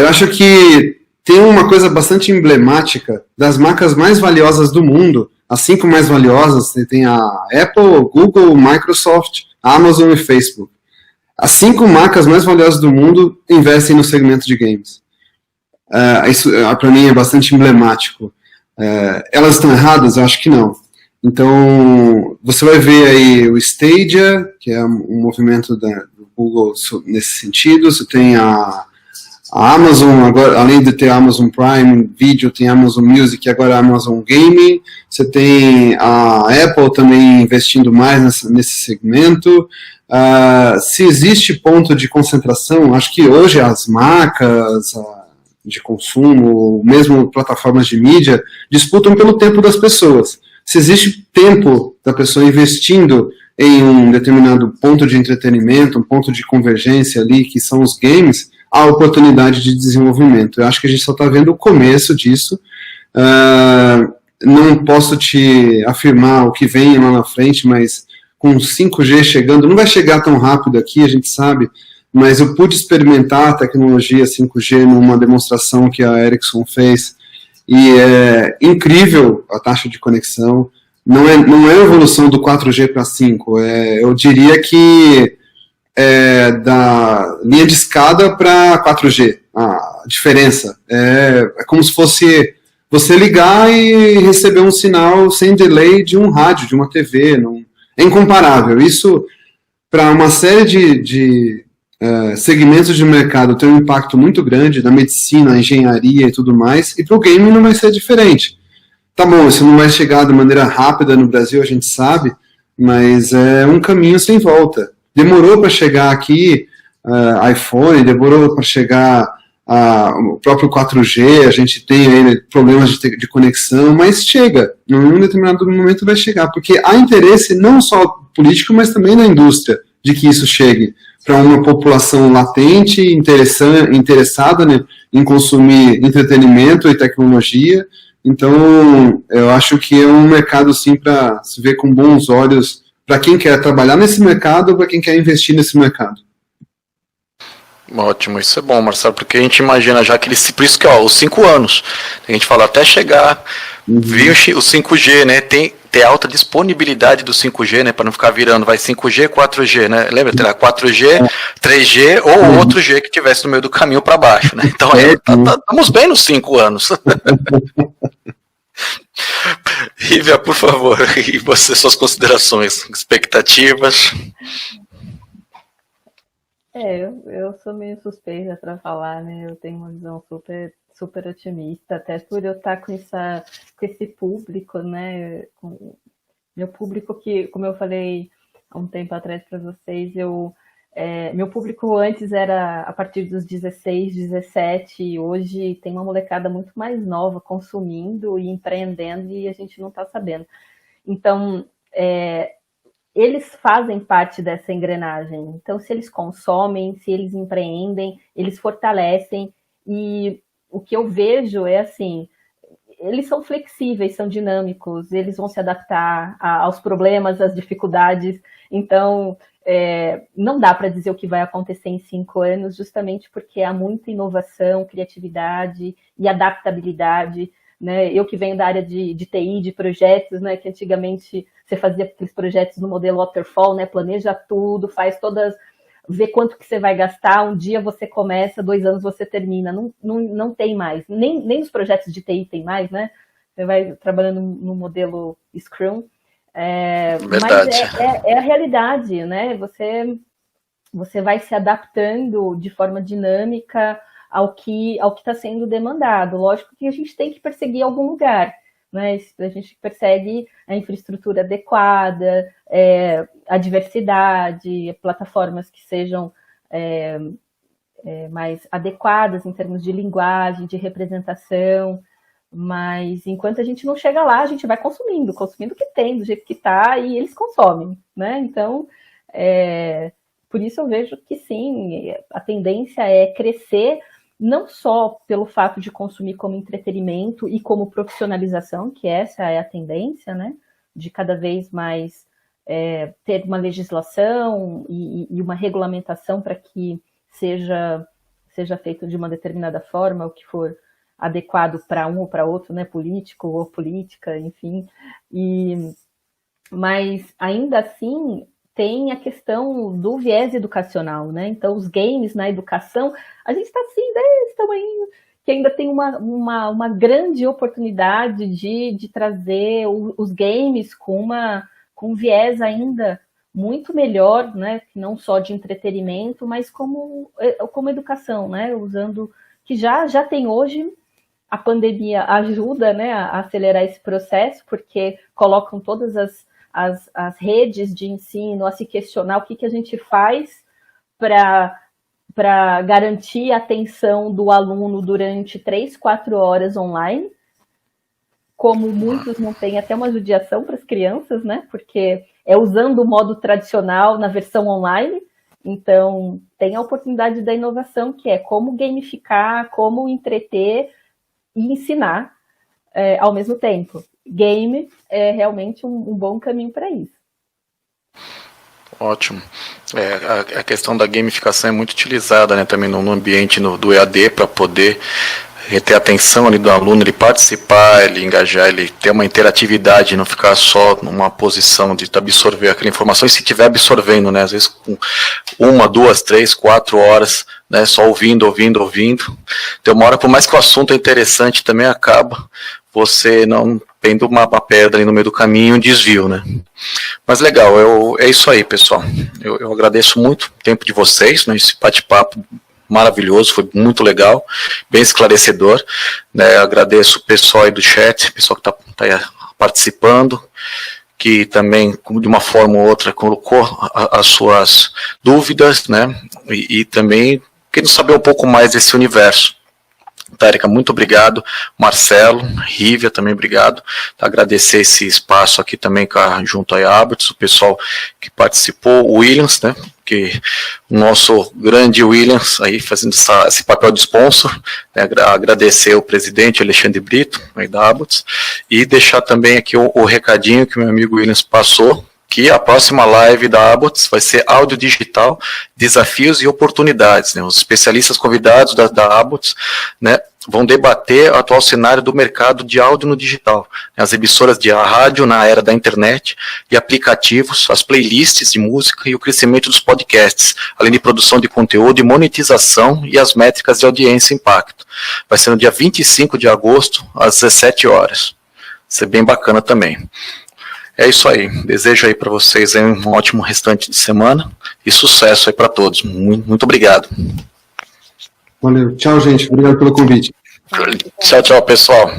Speaker 3: Eu acho que tem uma coisa bastante emblemática das marcas mais valiosas do mundo, as 5 mais valiosas, tem a Apple, Google, Microsoft, Amazon e Facebook. As 5 marcas mais valiosas do mundo investem no segmento de games. Isso, para mim, é bastante emblemático. Elas estão erradas? Eu acho que não. Então, você vai ver aí o Stadia, que é um movimento do Google nesse sentido. Você tem a Amazon, agora, além de ter a Amazon Prime Video, tem a Amazon Music e agora a Amazon Gaming. Você tem a Apple também investindo mais nesse segmento. Se existe ponto de concentração, acho que hoje as marcas de consumo, mesmo plataformas de mídia, disputam pelo tempo das pessoas. Se existe tempo da pessoa investindo em um determinado ponto de entretenimento, um ponto de convergência ali, que são os games, há oportunidade de desenvolvimento. Eu acho que a gente só está vendo o começo disso. Não posso te afirmar o que vem lá na frente, mas com 5G chegando, não vai chegar tão rápido aqui, a gente sabe, mas eu pude experimentar a tecnologia 5G numa demonstração que a Ericsson fez, e é incrível a taxa de conexão. Não é a evolução do 4G para 5, eu diria que da linha de escada para 4G, a diferença. É como se fosse você ligar e receber um sinal sem delay de um rádio, de uma TV, é incomparável. Isso, para uma série de segmentos de mercado, tem um impacto muito grande, na medicina, engenharia e tudo mais, e para o game não vai ser diferente. Tá bom, isso não vai chegar de maneira rápida no Brasil, a gente sabe, mas é um caminho sem volta. Demorou para chegar aqui iPhone, demorou para chegar o próprio 4G, a gente tem aí problemas de conexão, mas chega, em um determinado momento vai chegar, porque há interesse não só político, mas também na indústria, de que isso chegue para uma população latente, interessada, né, em consumir entretenimento e tecnologia. Então, eu acho que é um mercado, sim, para se ver com bons olhos, para quem quer trabalhar nesse mercado ou para quem quer investir nesse mercado.
Speaker 1: Ótimo, isso é bom, Marcelo, porque a gente imagina já que por isso que, os 5 anos, a gente fala até chegar, vir o 5G, né, ter alta disponibilidade do 5G, né, para não ficar virando, vai 5G, 4G, né, lembra, terá 4G, 3G ou outro G que tivesse no meio do caminho para baixo, né, então estamos bem nos 5 anos. Rívia, por favor, e você, suas considerações, expectativas?
Speaker 4: Eu sou meio suspeita para falar, né? Eu tenho uma visão super otimista, até por eu estar com esse público, né? Com meu público que, como eu falei há um tempo atrás para vocês, meu público antes era a partir dos 16, 17, e hoje tem uma molecada muito mais nova consumindo e empreendendo e a gente não está sabendo. Então, eles fazem parte dessa engrenagem. Então, se eles consomem, se eles empreendem, eles fortalecem. E o que eu vejo é assim, eles são flexíveis, são dinâmicos, eles vão se adaptar aos problemas, às dificuldades. Então, não dá para dizer o que vai acontecer em 5 anos, justamente porque há muita inovação, criatividade e adaptabilidade. Né? Eu que venho da área de TI, de projetos, né? Que antigamente você fazia aqueles projetos no modelo waterfall, né? Planeja tudo, faz todas, vê quanto que você vai gastar, um dia você começa, 2 anos você termina, não tem mais, nem os projetos de TI tem mais, né? Você vai trabalhando no modelo Scrum, mas é a realidade, né? Você vai se adaptando de forma dinâmica ao que está sendo demandado. Lógico que a gente tem que perseguir algum lugar, né? A gente persegue a infraestrutura adequada, a diversidade, plataformas que sejam mais adequadas em termos de linguagem, de representação, mas enquanto a gente não chega lá, a gente vai consumindo o que tem, do jeito que está, e eles consomem, né? Então, por isso eu vejo que sim, a tendência é crescer, não só pelo fato de consumir como entretenimento e como profissionalização, que essa é a tendência, né? De cada vez mais ter uma legislação e uma regulamentação para que seja feito de uma determinada forma, o que for adequado para um ou para outro, né? Político ou política, enfim. Mas ainda assim tem a questão do viés educacional, né? Então, os games na educação, a gente está assim, desse tamanho, que ainda tem uma grande oportunidade de trazer os games com um viés ainda muito melhor, né? Não só de entretenimento, mas como educação, né? Usando, que já tem hoje, a pandemia ajuda, né, a acelerar esse processo, porque colocam todas as redes de ensino a se questionar o que a gente faz para garantir a atenção do aluno durante 3, 4 horas online, como muitos não têm até uma judiação para as crianças, né? Porque é usando o modo tradicional na versão online. Então, tem a oportunidade da inovação, que é como gamificar, como entreter e ensinar ao mesmo tempo. Game é realmente um bom caminho para isso.
Speaker 1: Ótimo. A questão da gamificação é muito utilizada, né, também no ambiente do EAD, para poder reter a atenção ali do aluno, ele participar, ele engajar, ele ter uma interatividade, não ficar só numa posição de absorver aquela informação, e se estiver absorvendo, né, às vezes com 1, 2, 3, 4 horas, né, só ouvindo, tem uma hora, por mais que o assunto é interessante, também acaba você não tendo uma pedra ali no meio do caminho, um desvio, né. Mas legal, é isso aí, pessoal. Eu agradeço muito o tempo de vocês, né, esse bate-papo maravilhoso, foi muito legal, bem esclarecedor, né, agradeço o pessoal aí do chat, o pessoal que está aí participando, que também, de uma forma ou outra, colocou as suas dúvidas, né, e também querendo saber um pouco mais desse universo. Tá, Érica, muito obrigado. Marcelo, Rívia, também obrigado. Agradecer esse espaço aqui também junto a Aberts, o pessoal que participou, o Williams, né, que o nosso grande Williams aí fazendo esse papel de sponsor, né, agradecer o presidente Alexandre Brito, aí da Aberts, e deixar também aqui o recadinho que o meu amigo Williams passou, que a próxima live da Aberts vai ser áudio digital, desafios e oportunidades, né? Os especialistas convidados da Aberts, né, vão debater o atual cenário do mercado de áudio no digital, as emissoras de rádio na era da internet e aplicativos, as playlists de música e o crescimento dos podcasts, além de produção de conteúdo e monetização e as métricas de audiência e impacto. Vai ser no dia 25 de agosto, às 17 horas. Vai ser bem bacana também. É isso aí. Desejo aí para vocês aí um ótimo restante de semana e sucesso aí para todos. Muito obrigado.
Speaker 3: Valeu. Tchau, gente. Obrigado pelo convite.
Speaker 1: Tchau, pessoal.